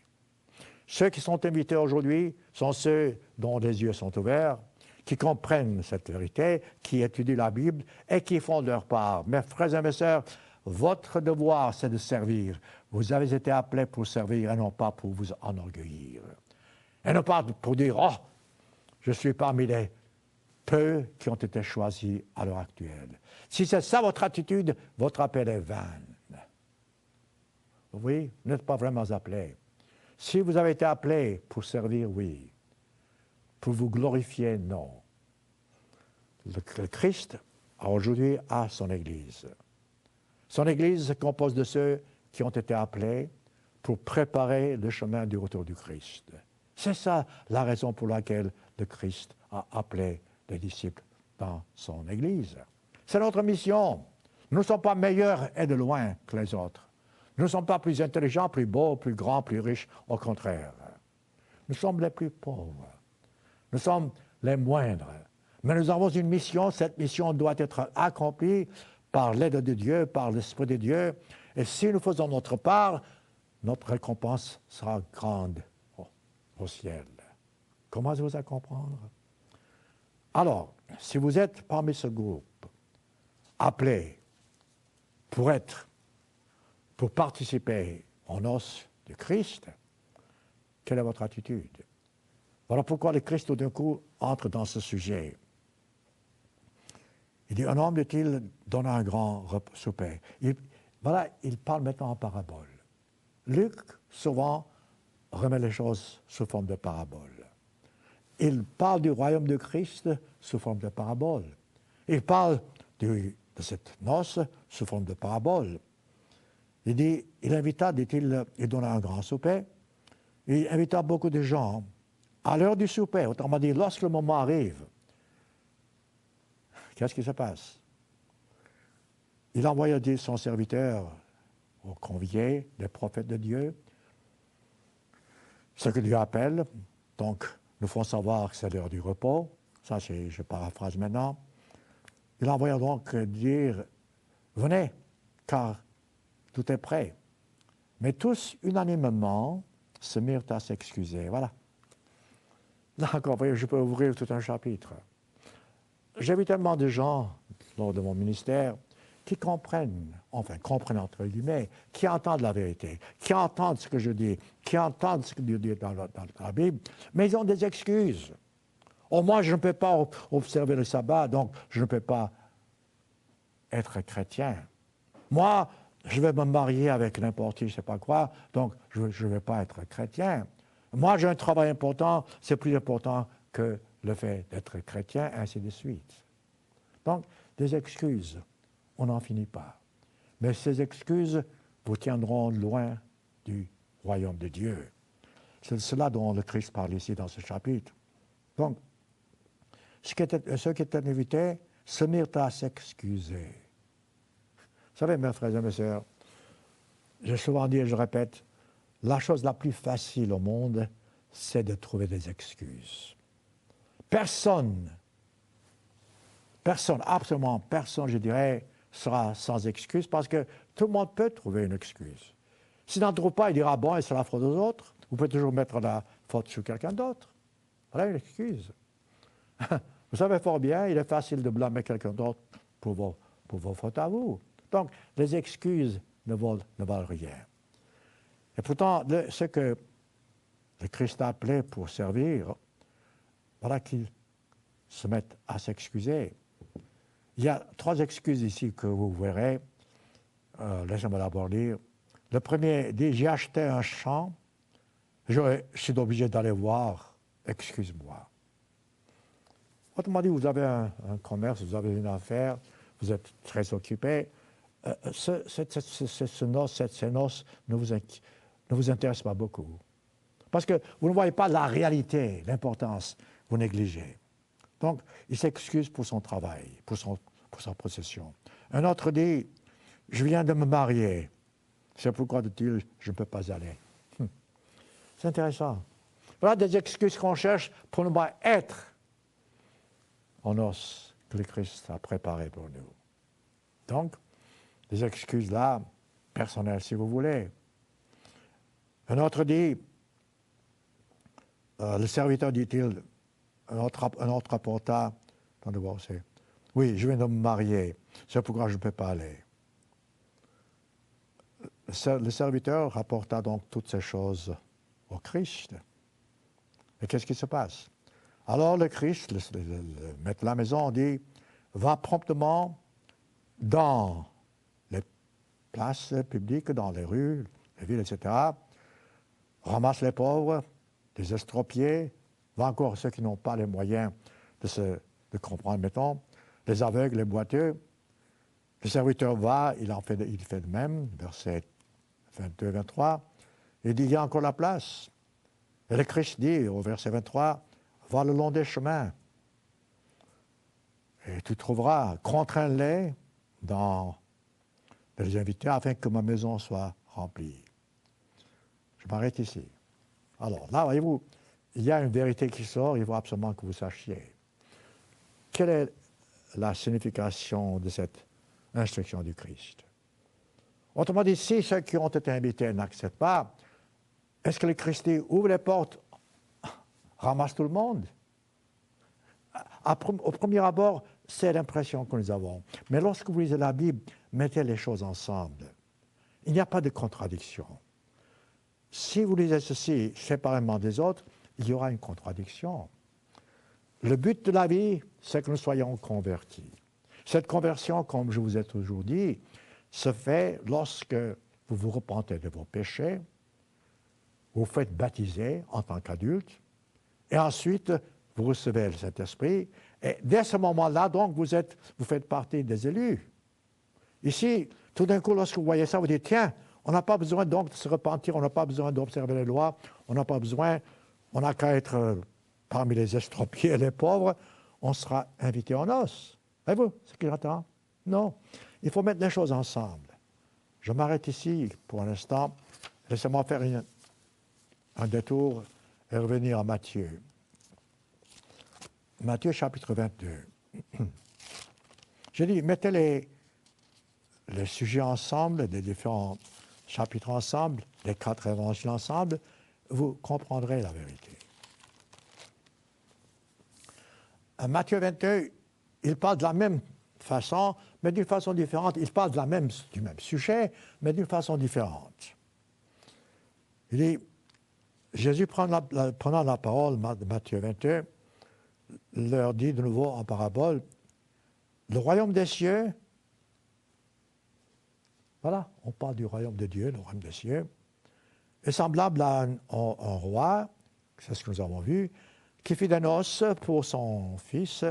Ceux qui sont invités aujourd'hui sont ceux dont les yeux sont ouverts, qui comprennent cette vérité, qui étudient la Bible et qui font leur part. Mes frères et mes sœurs, votre devoir, c'est de servir. Vous avez été appelés pour servir et non pas pour vous enorgueillir. Et non pas pour dire, oh, je suis parmi les peu qui ont été choisis à l'heure actuelle. Si c'est ça votre attitude, votre appel est vain. Oui, vous n'êtes pas vraiment appelés. Si vous avez été appelés pour servir, oui. Pour vous glorifier, non. Le Christ, aujourd'hui, a son Église. Son Église se compose de ceux qui ont été appelés pour préparer le chemin du retour du Christ. C'est ça la raison pour laquelle le Christ a appelé les disciples dans son Église. C'est notre mission. Nous ne sommes pas meilleurs et de loin que les autres. Nous ne sommes pas plus intelligents, plus beaux, plus grands, plus riches. Au contraire. Nous sommes les plus pauvres. Nous sommes les moindres. Mais nous avons une mission. Cette mission doit être accomplie par l'aide de Dieu, par l'Esprit de Dieu. Et si nous faisons notre part, notre récompense sera grande au ciel. Commencez-vous à comprendre? Alors, si vous êtes parmi ce groupe, appelé pour participer aux noces du Christ, quelle est votre attitude? Voilà pourquoi le Christ, tout d'un coup, entre dans ce sujet. Il dit, un homme, dit-il, donne un grand souper. Il parle maintenant en parabole. Luc, souvent, remet les choses sous forme de parabole. Il parle du royaume de Christ sous forme de parabole. Il parle de cette noce sous forme de parabole. Il dit, il invita, dit-il, il donna un grand souper. Il invita beaucoup de gens à l'heure du souper. Autrement dit, lorsque le moment arrive, qu'est-ce qui se passe? Il envoya dire son serviteur aux conviés, les prophètes de Dieu, ce que Dieu appelle. Donc, nous font savoir que c'est l'heure du repos. Ça, je paraphrase maintenant. Il envoya donc dire, venez, car tout est prêt. Mais tous, unanimement, se mirent à s'excuser. Voilà. Là encore, voyez, je peux ouvrir tout un chapitre. J'ai vu tellement de gens, lors de mon ministère, qui comprennent entre guillemets, qui entendent la vérité, qui entendent ce que je dis, qui entendent ce que Dieu dit dans la Bible, mais ils ont des excuses. Oh, moi, je ne peux pas observer le sabbat, donc je ne peux pas être chrétien. Moi, je vais me marier avec n'importe qui, je ne sais pas quoi, donc je ne vais pas être chrétien. Moi, j'ai un travail important, c'est plus important que le fait d'être chrétien, ainsi de suite. Donc, des excuses, on n'en finit pas. Mais ces excuses vous tiendront loin du royaume de Dieu. C'est de cela dont le Christ parle ici dans ce chapitre. Donc, ceux qui étaient invités se mirent à s'excuser. Vous savez, mes frères et mes sœurs, j'ai souvent dit et je répète, la chose la plus facile au monde, c'est de trouver des excuses. Personne, absolument personne, je dirais, sera sans excuse parce que tout le monde peut trouver une excuse. S'il n'en trouve pas, il dira, bon, et c'est la faute aux autres. Vous pouvez toujours mettre la faute sur quelqu'un d'autre. Voilà une excuse. Vous savez fort bien, il est facile de blâmer quelqu'un d'autre pour vos fautes à vous. Donc, les excuses ne valent rien. Et pourtant, ce que le Christ a appelé pour servir, voilà qu'ils se mettent à s'excuser. Il y a 3 excuses ici que vous verrez. Laissez-moi d'abord lire. Le premier dit, j'ai acheté un champ, je suis obligé d'aller voir, excuse-moi. Autrement dit, vous avez un commerce, vous avez une affaire, vous êtes très occupé. Ces noces ne vous intéressent pas beaucoup. Parce que vous ne voyez pas la réalité, l'importance, vous négligez. Donc, il s'excuse pour son travail, pour sa possession. Un autre dit, je viens de me marier. C'est pourquoi, dit-il, je ne peux pas aller. C'est intéressant. Voilà des excuses qu'on cherche pour ne pas être en os que le Christ a préparé pour nous. Donc, des excuses là, personnelles si vous voulez. Un autre dit, le serviteur dit-il, un autre rapporta, attendez voir, c'est, oui, je viens de me marier, c'est pourquoi je ne peux pas aller. Le serviteur rapporta donc toutes ces choses au Christ. Et qu'est-ce qui se passe? Alors le Christ, le maître de la maison, dit, va promptement dans les places publiques, dans les rues, les villes, etc., ramasse les pauvres, les estropiés, va encore ceux qui n'ont pas les moyens de comprendre, mettons, les aveugles, les boiteux. Le serviteur va, il fait de même, verset 22, 23, il dit, il y a encore la place. Et le Christ dit, au verset 23, va le long des chemins. Et tu trouveras, contrains-les de les inviter afin que ma maison soit remplie. Je m'arrête ici. Alors là, voyez-vous, il y a une vérité qui sort, il faut absolument que vous sachiez. Quelle est la signification de cette instruction du Christ? Autrement dit, si ceux qui ont été invités n'acceptent pas, est-ce que le Christ dit, ouvre les portes, ramasse tout le monde? Au premier abord, c'est l'impression que nous avons. Mais lorsque vous lisez la Bible, mettez les choses ensemble. Il n'y a pas de contradiction. Si vous lisez ceci séparément des autres, il y aura une contradiction. Le but de la vie, c'est que nous soyons convertis. Cette conversion, comme je vous ai toujours dit, se fait lorsque vous vous repentez de vos péchés, vous faites baptiser en tant qu'adulte, et ensuite, vous recevez le Saint-Esprit, et dès ce moment-là, donc, vous faites partie des élus. Ici, tout d'un coup, lorsque vous voyez ça, vous dites, tiens, on n'a pas besoin donc de se repentir, on n'a pas besoin d'observer les lois, on n'a pas besoin, on n'a qu'à être parmi les estropiés et les pauvres, on sera invité en os. Voyez-vous ce qu'il attend? Non. Il faut mettre les choses ensemble. Je m'arrête ici pour un instant. Laissez-moi faire un détour et revenir à Matthieu. Matthieu chapitre 22. J'ai dit, mettez les sujets ensemble, les différents chapitres ensemble, les 4 évangiles ensemble, vous comprendrez la vérité. Matthieu 22, il parle de la même façon, mais d'une façon différente. Il parle du même sujet, mais d'une façon différente. Il dit, Jésus prenant la parole, Matthieu 22, leur dit de nouveau en parabole, le royaume des cieux, voilà, on parle du royaume de Dieu, le royaume des cieux, est semblable à un roi, c'est ce que nous avons vu, qui fit des noces pour son fils.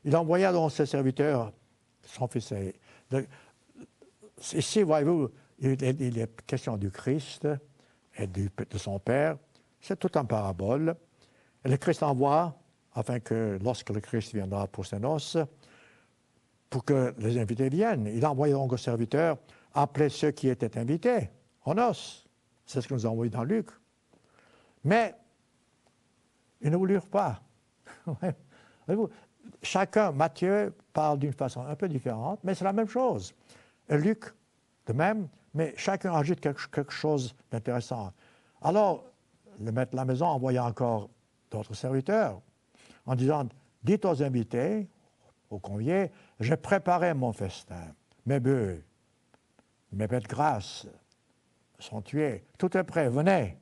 Il envoya donc ses serviteurs, son fils. Ici, voyez-vous, il est question du Christ et de son Père. C'est tout en parabole. Et le Christ envoie, afin que lorsque le Christ viendra pour ses noces, pour que les invités viennent. Il envoya donc aux serviteurs appeler ceux qui étaient invités en noces. C'est ce que nous avons envoyé dans Luc. Mais ils ne voulurent pas. Voyez-vous, chacun, Matthieu parle d'une façon un peu différente, mais c'est la même chose. Et Luc, de même, mais chacun ajoute quelque chose d'intéressant. Alors, le maître de la maison envoya encore d'autres serviteurs en disant, dites aux invités, aux conviés, j'ai préparé mon festin, mes bœufs, mes bêtes grasses sont tués, tout est prêt, venez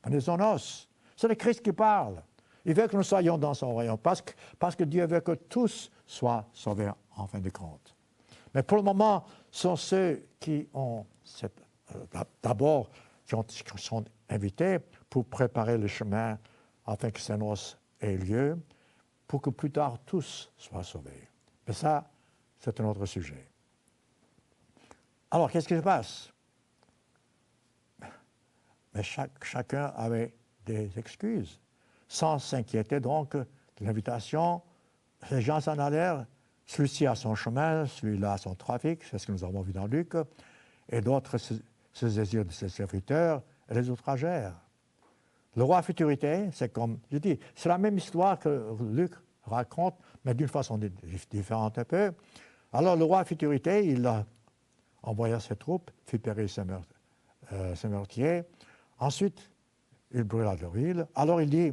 aux noces. C'est le Christ qui parle. Il veut que nous soyons dans son royaume, parce que Dieu veut que tous soient sauvés en fin de compte. Mais pour le moment, ce sont ceux qui ont d'abord qui sont invités pour préparer le chemin afin que ces noces aient lieu, pour que plus tard tous soient sauvés. Mais ça, c'est un autre sujet. Alors, qu'est-ce qui se passe? Mais chacun avait des excuses, sans s'inquiéter donc de l'invitation les gens s'en allèrent, celui-ci a son chemin, celui-là a son trafic, c'est ce que nous avons vu dans Luc, et d'autres se saisirent de ses serviteurs et les outragèrent. Le roi futurité, c'est comme je dis, c'est la même histoire que Luc raconte, mais d'une façon différente un peu. Alors le roi futurité, il a envoyé ses troupes, fit périr ses meurtriers. Ensuite, il brûla leur ville. Alors il dit,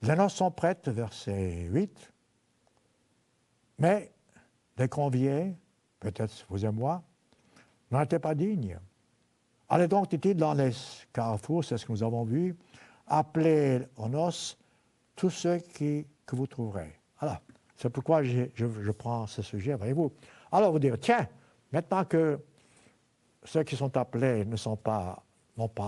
les noces sont prêtes, verset 8, mais les conviés, peut-être vous et moi, n'en étaient pas dignes. Allez donc, dit-il, dans les carrefours, c'est ce que nous avons vu, appelez aux noces tous ceux que vous trouverez. Voilà. C'est pourquoi je prends ce sujet, voyez-vous. Alors vous direz, tiens, maintenant que ceux qui sont appelés n'ont pas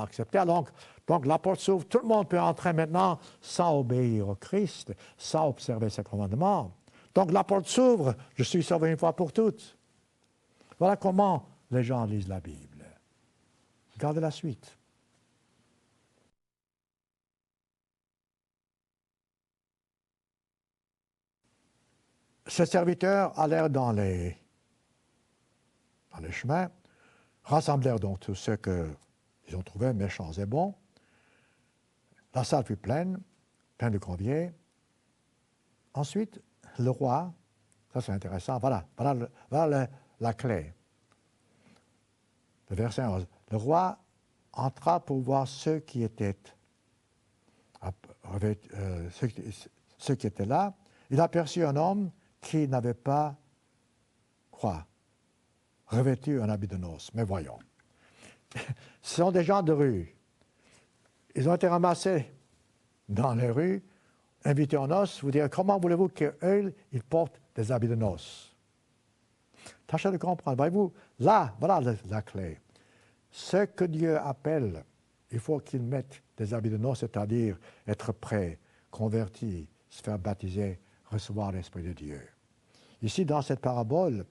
accepté, donc la porte s'ouvre, tout le monde peut entrer maintenant sans obéir au Christ, sans observer ses commandements. Donc la porte s'ouvre, je suis sauvé une fois pour toutes. Voilà comment les gens lisent la Bible. Regardez la suite. Ces serviteurs allèrent dans les chemins, rassemblèrent donc tous ceux qu'ils ont trouvés méchants et bons. La salle fut pleine de conviés. Ensuite, le roi, ça c'est intéressant, voilà la clé. Le verset 11. Le roi entra pour voir ceux qui étaient là. Il aperçut un homme qui n'avait pas, revêtu un habit de noces. Mais voyons. Ce sont des gens de rue. Ils ont été ramassés dans les rues, invités aux noces. Vous direz, comment voulez-vous qu'eux, ils portent des habits de noces? Tâchez de comprendre. Voyez-vous, là, voilà la clé. Ce que Dieu appelle, il faut qu'ils mettent des habits de noces, c'est-à-dire être prêts, convertis, se faire baptiser, recevoir l'Esprit de Dieu. Ici, dans cette parabole,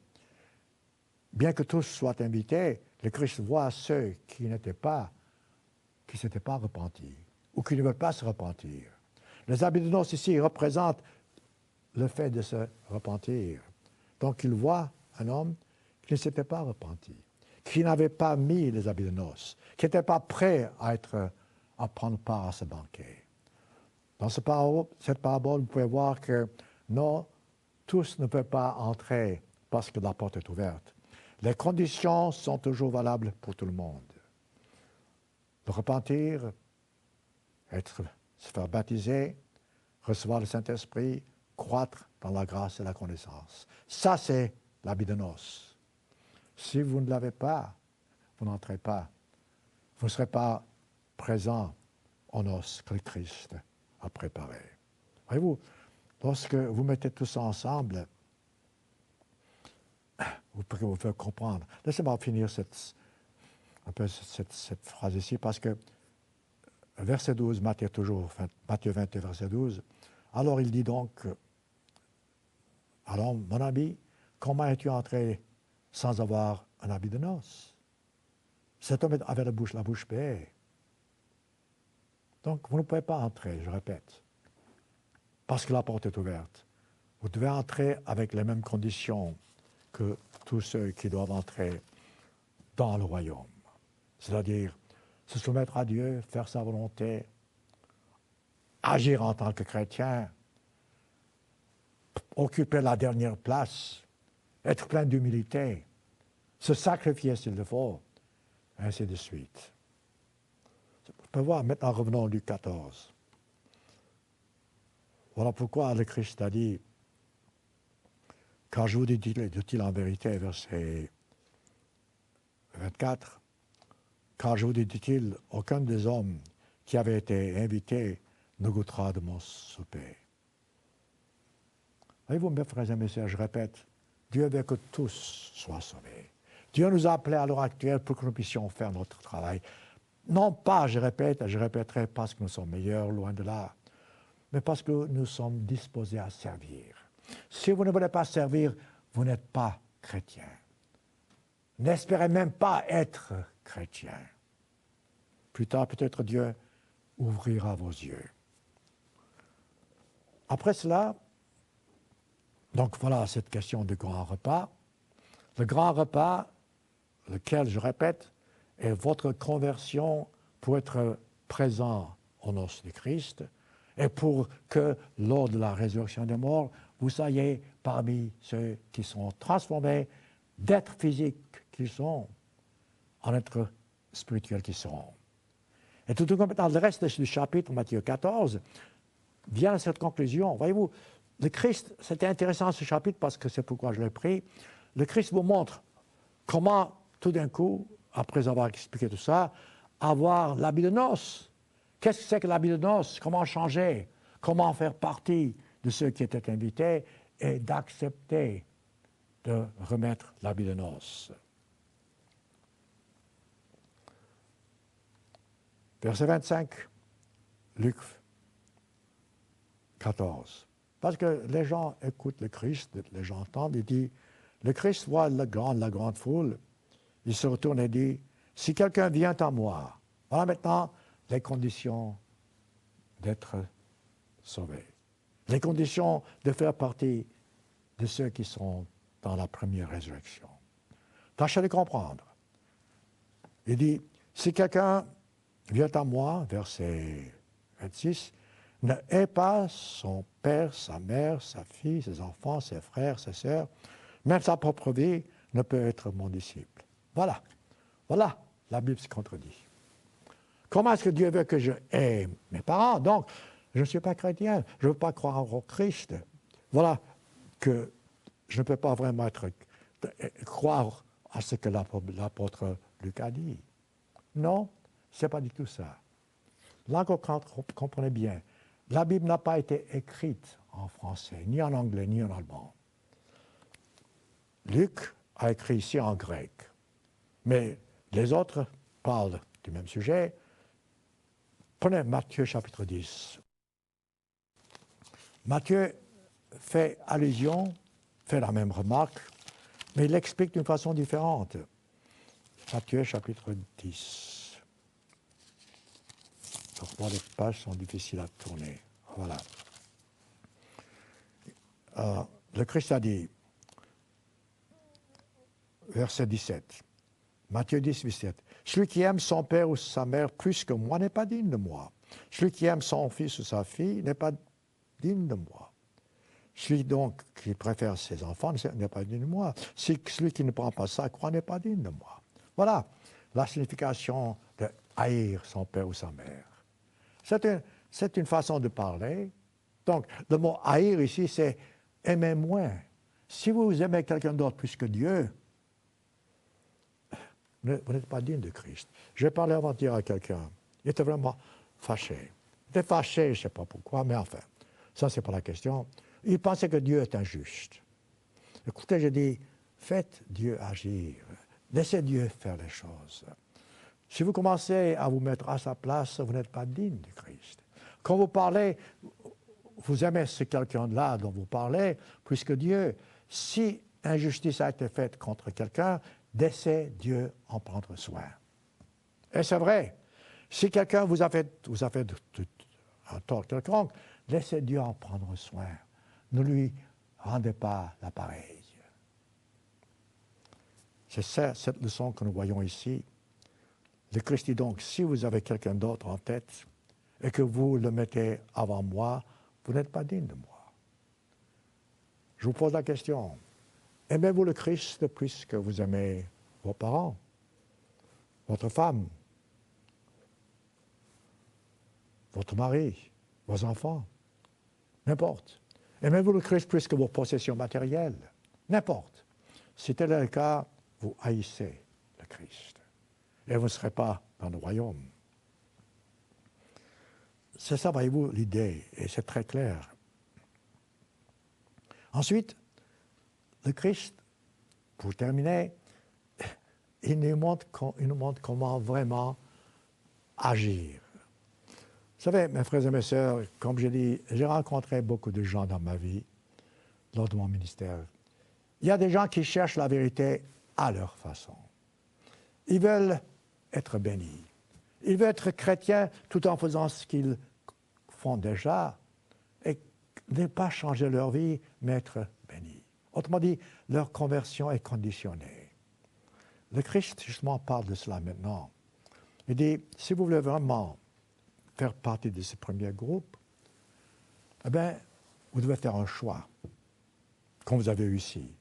bien que tous soient invités, le Christ voit ceux qui ne s'étaient pas repentis ou qui ne veulent pas se repentir. Les habits de noces ici représentent le fait de se repentir. Donc, il voit un homme qui ne s'était pas repenti, qui n'avait pas mis les habits de noces, qui n'était pas prêt à prendre part à ce banquet. Dans cette parabole, vous pouvez voir que non, tous ne peuvent pas entrer parce que la porte est ouverte. Les conditions sont toujours valables pour tout le monde. Le repentir, se faire baptiser, recevoir le Saint-Esprit, croître dans la grâce et la connaissance. Ça, c'est l'habit de noces. Si vous ne l'avez pas, vous n'entrez pas. Vous ne serez pas présent aux noces que le Christ a préparées. Voyez-vous, lorsque vous mettez tout ça ensemble, vous pouvez comprendre. Laissez-moi finir cette phrase ici, parce que verset 12, Matthieu 22, verset 12, alors il dit donc, alors mon ami, comment es-tu entré sans avoir un habit de noces? Cet homme avait la bouche bée. Donc vous ne pouvez pas entrer, je répète, parce que la porte est ouverte. Vous devez entrer avec les mêmes conditions que tous ceux qui doivent entrer dans le royaume. C'est-à-dire se soumettre à Dieu, faire sa volonté, agir en tant que chrétien, occuper la dernière place, être plein d'humilité, se sacrifier s'il le faut, ainsi de suite. Vous pouvez voir, maintenant revenons à Luc 14. Voilà pourquoi le Christ a dit, car je vous dit-il en vérité, verset 24, car je vous dit-il, aucun des hommes qui avaient été invités ne goûtera de mon souper. Voyez-vous, mes frères et mes sœurs, je répète, Dieu veut que tous soient sauvés. Dieu nous a appelés à l'heure actuelle pour que nous puissions faire notre travail. Non pas, je répète, et je répéterai, parce que nous sommes meilleurs, loin de là, mais parce que nous sommes disposés à servir. Si vous ne voulez pas servir, vous n'êtes pas chrétien. N'espérez même pas être chrétien. Plus tard, peut-être Dieu ouvrira vos yeux. Après cela, Donc voilà cette question du grand repas. Le grand repas, lequel, je répète, est votre conversion pour être présent aux noces du Christ et pour que, lors de la résurrection des morts, vous soyez parmi ceux qui sont transformés d'êtres physiques qu'ils sont en êtres spirituels qu'ils seront. Et tout comme dans le reste du chapitre, Matthieu 14, vient à cette conclusion. Voyez-vous, le Christ, c'était intéressant ce chapitre parce que c'est pourquoi je l'ai pris. Le Christ vous montre comment, tout d'un coup, après avoir expliqué tout ça, avoir l'habit de noces. Qu'est-ce que c'est que l'habit de noces? Comment changer? Comment faire partie de ceux qui étaient invités et d'accepter de remettre l'habit de noces. Verset 25, Luc 14. Parce que les gens écoutent le Christ, les gens entendent, il dit, le Christ voit la grande foule, il se retourne et dit, si quelqu'un vient à moi, voilà maintenant les conditions d'être sauvé, les conditions de faire partie de ceux qui sont dans la première résurrection. Tâchez de comprendre. Il dit, si quelqu'un vient à moi, verset 26, ne hait pas son père, sa mère, sa fille, ses enfants, ses frères, ses sœurs, même sa propre vie, ne peut être mon disciple. Voilà. Voilà, la Bible se contredit. Comment est-ce que Dieu veut que je hais mes parents? Donc, je ne suis pas chrétien, je ne veux pas croire au Christ. Voilà que je ne peux pas vraiment croire à ce que l'apôtre Luc a dit. Non, ce n'est pas du tout ça. Là, comprenez bien, la Bible n'a pas été écrite en français, ni en anglais, ni en allemand. Luc a écrit ici en grec. Mais les autres parlent du même sujet. Prenez Matthieu chapitre 10. Matthieu fait allusion, fait la même remarque, mais il l'explique d'une façon différente. Matthieu chapitre 10. Parfois, les pages sont difficiles à tourner. Voilà. Le Christ a dit, verset 17, Matthieu 10, 17, « Celui qui aime son père ou sa mère plus que moi n'est pas digne de moi. Celui qui aime son fils ou sa fille n'est pas digne de moi. Celui donc qui préfère ses enfants n'est pas digne de moi. Celui qui ne prend pas sa croix n'est pas digne de moi. » Voilà la signification de haïr son père ou sa mère. C'est une façon de parler. Donc, le mot haïr ici, c'est aimer moins. Si vous aimez quelqu'un d'autre plus que Dieu, vous n'êtes pas digne de Christ. J'ai parlé avant-hier à quelqu'un. Il était vraiment fâché. Il était fâché, je ne sais pas pourquoi, mais enfin, ça, ce n'est pas la question. Il pensait que Dieu est injuste. Écoutez, je dis, faites Dieu agir. Laissez Dieu faire les choses. Si vous commencez à vous mettre à sa place, vous n'êtes pas digne de Christ. Quand vous parlez, vous aimez ce quelqu'un-là dont vous parlez, puisque Dieu, si injustice a été faite contre quelqu'un, laissez Dieu en prendre soin. Et c'est vrai, si quelqu'un vous a fait un tort quelconque, laissez Dieu en prendre soin. Ne lui rendez pas l'appareil. C'est ça, cette leçon que nous voyons ici. Le Christ dit donc, si vous avez quelqu'un d'autre en tête et que vous le mettez avant moi, vous n'êtes pas digne de moi. Je vous pose la question, aimez-vous le Christ plus que vous aimez vos parents, votre femme, votre mari, vos enfants? N'importe. Aimez-vous le Christ plus que vos possessions matérielles? N'importe. Si tel est le cas, vous haïssez le Christ. Et vous ne serez pas dans le royaume. C'est ça, voyez-vous, l'idée, et c'est très clair. Ensuite, le Christ, pour terminer, il nous montre comment vraiment agir. Vous savez, mes frères et mes sœurs, comme j'ai dit, j'ai rencontré beaucoup de gens dans ma vie, lors de mon ministère. Il y a des gens qui cherchent la vérité à leur façon. Ils veulent être bénis. Ils veulent être chrétiens tout en faisant ce qu'ils font déjà et ne pas changer leur vie, mais être bénis. Autrement dit, leur conversion est conditionnée. Le Christ, justement, parle de cela maintenant. Il dit, si vous voulez vraiment faire partie de ce premier groupe, eh bien, vous devez faire un choix, comme vous avez eu ici.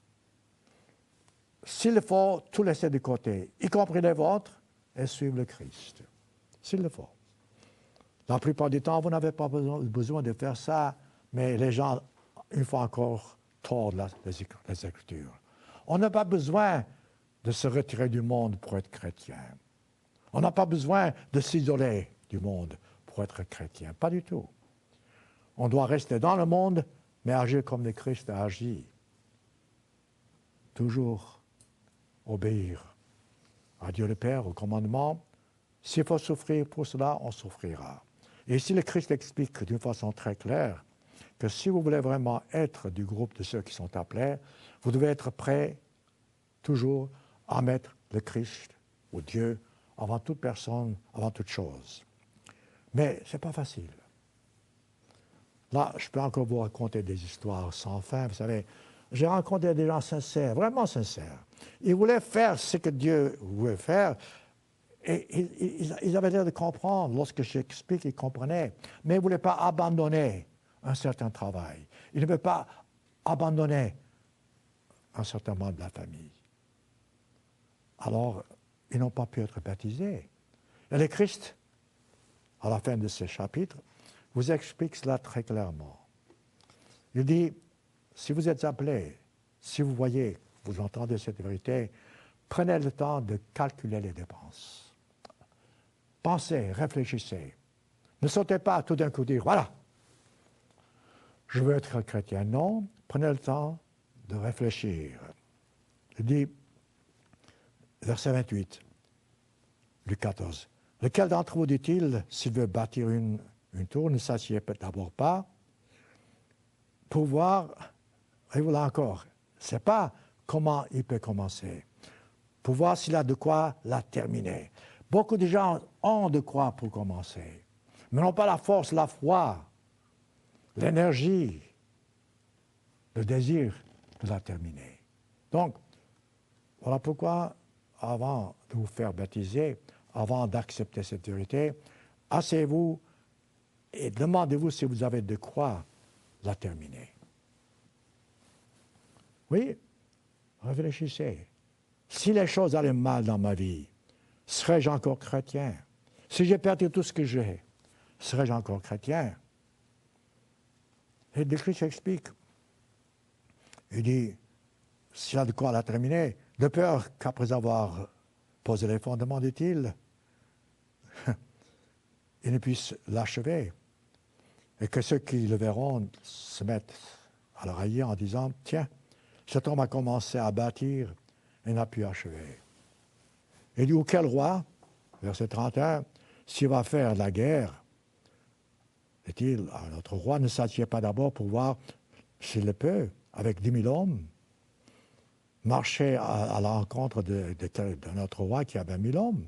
S'il le faut, tout laisser de côté, y compris les vôtres, et suivre le Christ. S'il le faut. La plupart du temps, vous n'avez pas besoin de faire ça, mais les gens, une fois encore, tordent les Écritures. On n'a pas besoin de se retirer du monde pour être chrétien. On n'a pas besoin de s'isoler du monde pour être chrétien. Pas du tout. On doit rester dans le monde, mais agir comme le Christ a agi. Toujours obéir à Dieu le Père, au commandement. S'il faut souffrir pour cela, on souffrira. Et ici, le Christ explique d'une façon très claire que si vous voulez vraiment être du groupe de ceux qui sont appelés, vous devez être prêt toujours à mettre le Christ ou Dieu avant toute personne, avant toute chose. Mais ce n'est pas facile. Là, je peux encore vous raconter des histoires sans fin. Vous savez, j'ai rencontré des gens sincères, vraiment sincères. Ils voulaient faire ce que Dieu voulait faire. Et ils avaient l'air de comprendre. Lorsque j'explique, ils comprenaient. Mais ils ne voulaient pas abandonner un certain travail. Ils ne veulent pas abandonner un certain membre de la famille. Alors, ils n'ont pas pu être baptisés. Et le Christ, à la fin de ce chapitre, vous explique cela très clairement. Il dit, si vous êtes appelés, si vous voyez, vous entendez cette vérité, prenez le temps de calculer les dépenses. Pensez, réfléchissez. Ne sautez pas tout d'un coup dire, voilà, je veux être chrétien. Non, prenez le temps de réfléchir. Il dit, verset 28, Luc 14, « Lequel d'entre vous, dit-il, s'il veut bâtir une tour, ne s'assied d'abord pas pour voir, et voilà encore, ce n'est pas comment il peut commencer, pour voir s'il a de quoi la terminer. Beaucoup de gens ont de quoi pour commencer, mais n'ont pas la force, la foi, l'énergie, le désir de la terminer. Donc, voilà pourquoi, avant de vous faire baptiser, avant d'accepter cette vérité, asseyez-vous et demandez-vous si vous avez de quoi la terminer. Oui, réfléchissez. Si les choses allaient mal dans ma vie, serais-je encore chrétien? Si j'ai perdu tout ce que j'ai, serais-je encore chrétien? Et le Christ explique. Il dit, s'il a de quoi la terminer, de peur qu'après avoir posé les fondements, dit-il, il ne puisse l'achever. Et que ceux qui le verront se mettent à le railler en disant, tiens, cet homme a commencé à bâtir et n'a pu achever. Il dit, ou quel roi, verset 31, s'il va faire la guerre, dit-il, notre roi ne s'assied pas d'abord pour voir s'il le peut, avec 10 000 hommes, marcher à la rencontre de notre roi qui a 20 000 hommes.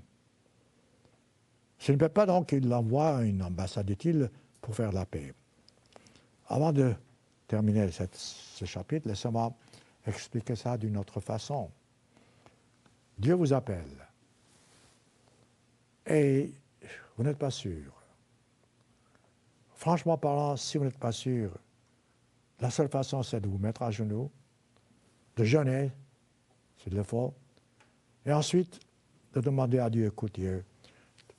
S'il ne peut pas, donc, il envoie une ambassade, dit-il, pour faire la paix. Avant de terminer ce chapitre, laissez-moi expliquer ça d'une autre façon. Dieu vous appelle et vous n'êtes pas sûr. Franchement parlant, si vous n'êtes pas sûr, la seule façon, c'est de vous mettre à genoux, de jeûner, s'il le faut, et ensuite de demander à Dieu, écoute Dieu,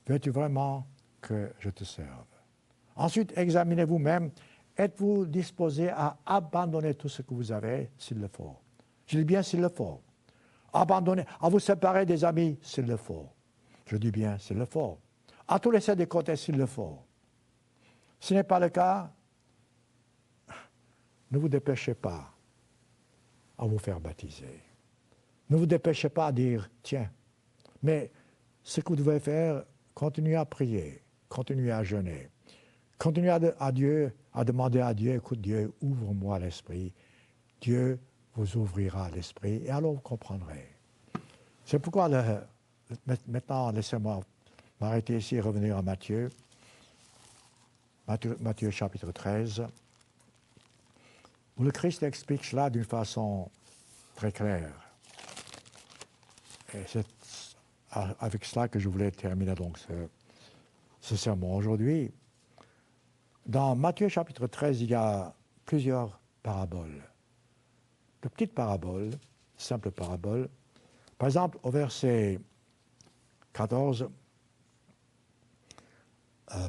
veux-tu vraiment que je te serve? Ensuite, examinez vous-même, êtes-vous disposé à abandonner tout ce que vous avez, s'il le faut? Je dis bien s'il le faut. Abandonner, à vous séparer des amis, s'il le faut. Je dis bien s'il le faut. À tout laisser de côté, s'il le faut. Si ce n'est pas le cas, ne vous dépêchez pas à vous faire baptiser. Ne vous dépêchez pas à dire, tiens, mais ce que vous devez faire, continuez à prier, continuez à jeûner, continuez à demander à Dieu, écoute Dieu, ouvre-moi l'esprit. Dieu vous ouvrira l'esprit et alors vous comprendrez. C'est pourquoi, maintenant, laissez-moi m'arrêter ici et revenir à Matthieu chapitre 13. où le Christ explique cela d'une façon très claire. Et c'est avec cela que je voulais terminer donc ce sermon aujourd'hui. Dans Matthieu chapitre 13, il y a plusieurs paraboles. De petites paraboles, simples paraboles. Par exemple, au verset 14,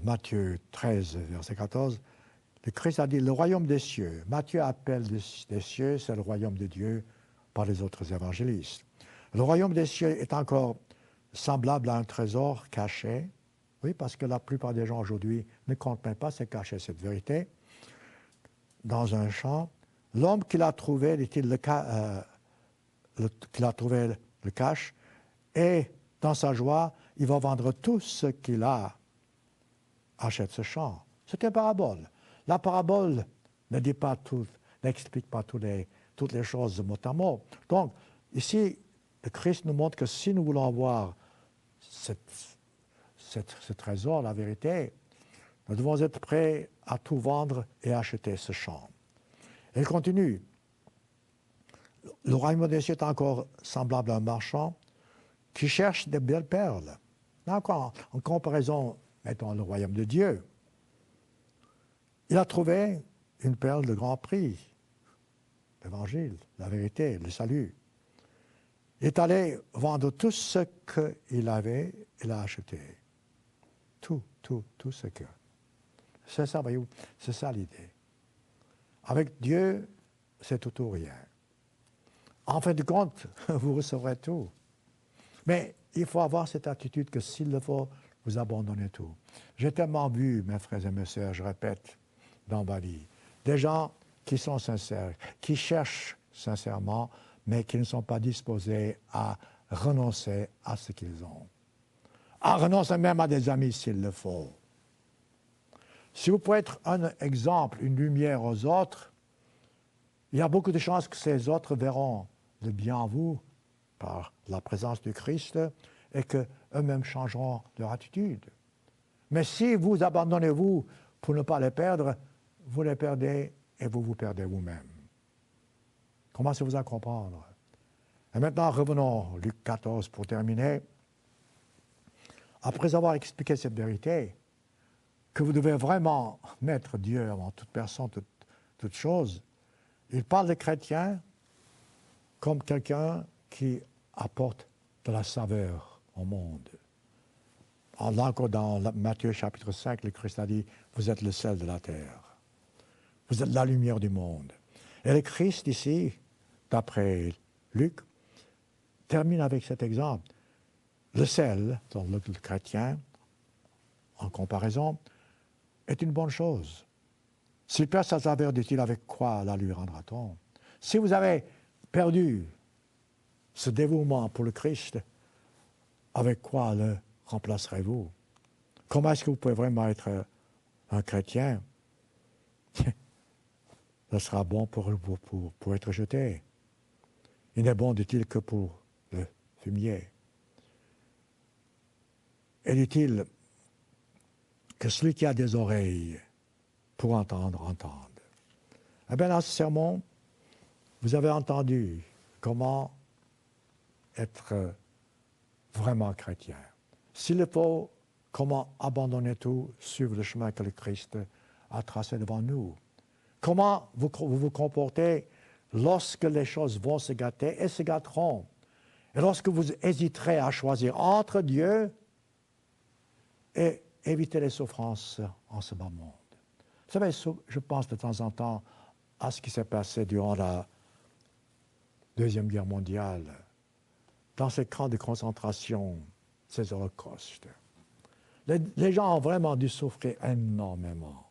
Matthieu 13, verset 14, le Christ a dit, le royaume des cieux. Matthieu appelle des cieux, c'est le royaume de Dieu par les autres évangélistes. Le royaume des cieux est encore semblable à un trésor caché. Oui, parce que la plupart des gens aujourd'hui ne comptent même pas se cacher cette vérité. Dans un champ, l'homme qui l'a trouvé, dit-il, qu'il a trouvé le cache, et dans sa joie, il va vendre tout ce qu'il a, achète ce champ. C'est une parabole. La parabole ne dit pas tout, n'explique pas toutes les choses mot à mot. Donc, ici, le Christ nous montre que si nous voulons avoir ce trésor, la vérité, nous devons être prêts à tout vendre et acheter ce champ. Il continue. Le royaume des cieux est encore semblable à un marchand qui cherche de belles perles. Encore, en comparaison, mettons, le royaume de Dieu. Il a trouvé une perle de grand prix, l'évangile, la vérité, le salut. Il est allé vendre tout ce qu'il avait, il a acheté. Tout ce que. C'est ça, voyez-vous, c'est ça l'idée. Avec Dieu, c'est tout ou rien. En fin de compte, vous recevrez tout. Mais il faut avoir cette attitude que s'il le faut, vous abandonnez tout. J'ai tellement vu, mes frères et mes sœurs, je répète, dans ma vie, des gens qui sont sincères, qui cherchent sincèrement, mais qui ne sont pas disposés à renoncer à ce qu'ils ont. À renoncer même à des amis s'il le faut. Si vous pouvez être un exemple, une lumière aux autres, il y a beaucoup de chances que ces autres verront le bien en vous par la présence du Christ et qu'eux-mêmes changeront leur attitude. Mais si vous abandonnez-vous pour ne pas les perdre, vous les perdez et vous vous perdez vous-même. Commencez-vous à comprendre. Et maintenant, revenons Luc 14 pour terminer. Après avoir expliqué cette vérité, que vous devez vraiment mettre Dieu avant toute personne, toute chose, il parle des chrétiens comme quelqu'un qui apporte de la saveur au monde. Là encore, dans Matthieu chapitre 5, le Christ a dit, vous êtes le sel de la terre. Vous êtes la lumière du monde. Et le Christ ici, d'après Luc, termine avec cet exemple. Le sel, dans le chrétien, en comparaison, est une bonne chose. S'il perd sa saveur, dit-il, avec quoi la lui rendra-t-on? Si vous avez perdu ce dévouement pour le Christ, avec quoi le remplacerez-vous? Comment est-ce que vous pouvez vraiment être un chrétien? Ce sera bon pour être jeté. Il n'est bon, dit-il, que pour le fumier. Et dit-il que celui qui a des oreilles pour entendre, entende. Eh bien, dans ce sermon, vous avez entendu comment être vraiment chrétien. S'il le faut, comment abandonner tout, suivre le chemin que le Christ a tracé devant nous. Comment vous vous comportez lorsque les choses vont se gâter et se gâteront. Et lorsque vous hésiterez à choisir entre Dieu et éviter les souffrances en ce bas monde. Vous savez, je pense de temps en temps à ce qui s'est passé durant la Deuxième Guerre mondiale, dans ces camps de concentration, ces holocaustes. Les gens ont vraiment dû souffrir énormément.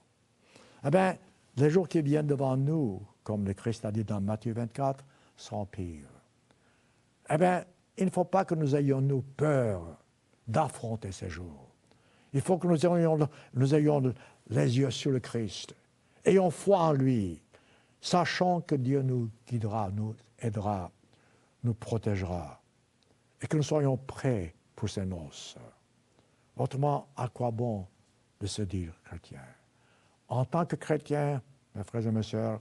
Eh bien, les jours qui viennent devant nous, comme le Christ a dit dans Matthieu 24, sont pires. Eh bien, il ne faut pas que nous ayons peur d'affronter ces jours. Il faut que nous ayons les yeux sur le Christ. Ayons foi en lui, sachant que Dieu nous guidera, nous aidera, nous protégera, et que nous soyons prêts pour ces noces. Autrement, à quoi bon de se dire chrétien? En tant que chrétien, mes frères et mes sœurs,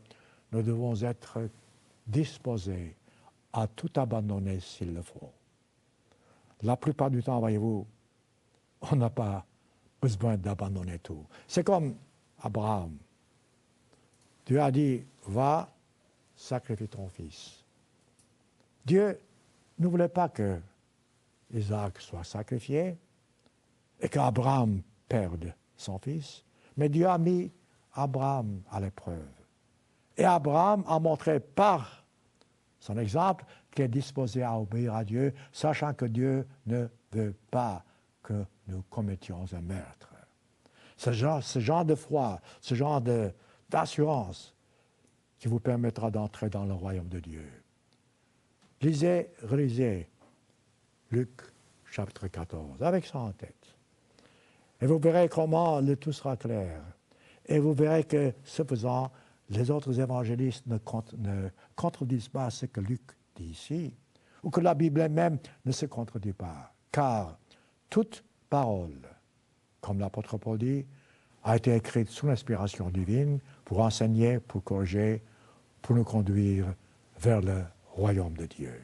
nous devons être disposés à tout abandonner s'il le faut. La plupart du temps, voyez-vous, on n'a pas besoin d'abandonner tout. C'est comme Abraham. Dieu a dit, va, sacrifie ton fils. Dieu ne voulait pas que Isaac soit sacrifié et qu'Abraham perde son fils, mais Dieu a mis Abraham à l'épreuve. Et Abraham a montré par son exemple qu'il est disposé à obéir à Dieu, sachant que Dieu ne veut pas que nous commettions un meurtre. Ce genre de foi, ce genre d'assurance qui vous permettra d'entrer dans le royaume de Dieu. Relisez Luc chapitre 14, avec ça en tête. Et vous verrez comment le tout sera clair. Et vous verrez que, ce faisant, les autres évangélistes ne contredisent pas ce que Luc dit ici, ou que la Bible elle-même ne se contredit pas. Car toute parole, comme l'apôtre Paul dit, a été écrite sous l'inspiration divine pour enseigner, pour corriger, pour nous conduire vers le royaume de Dieu.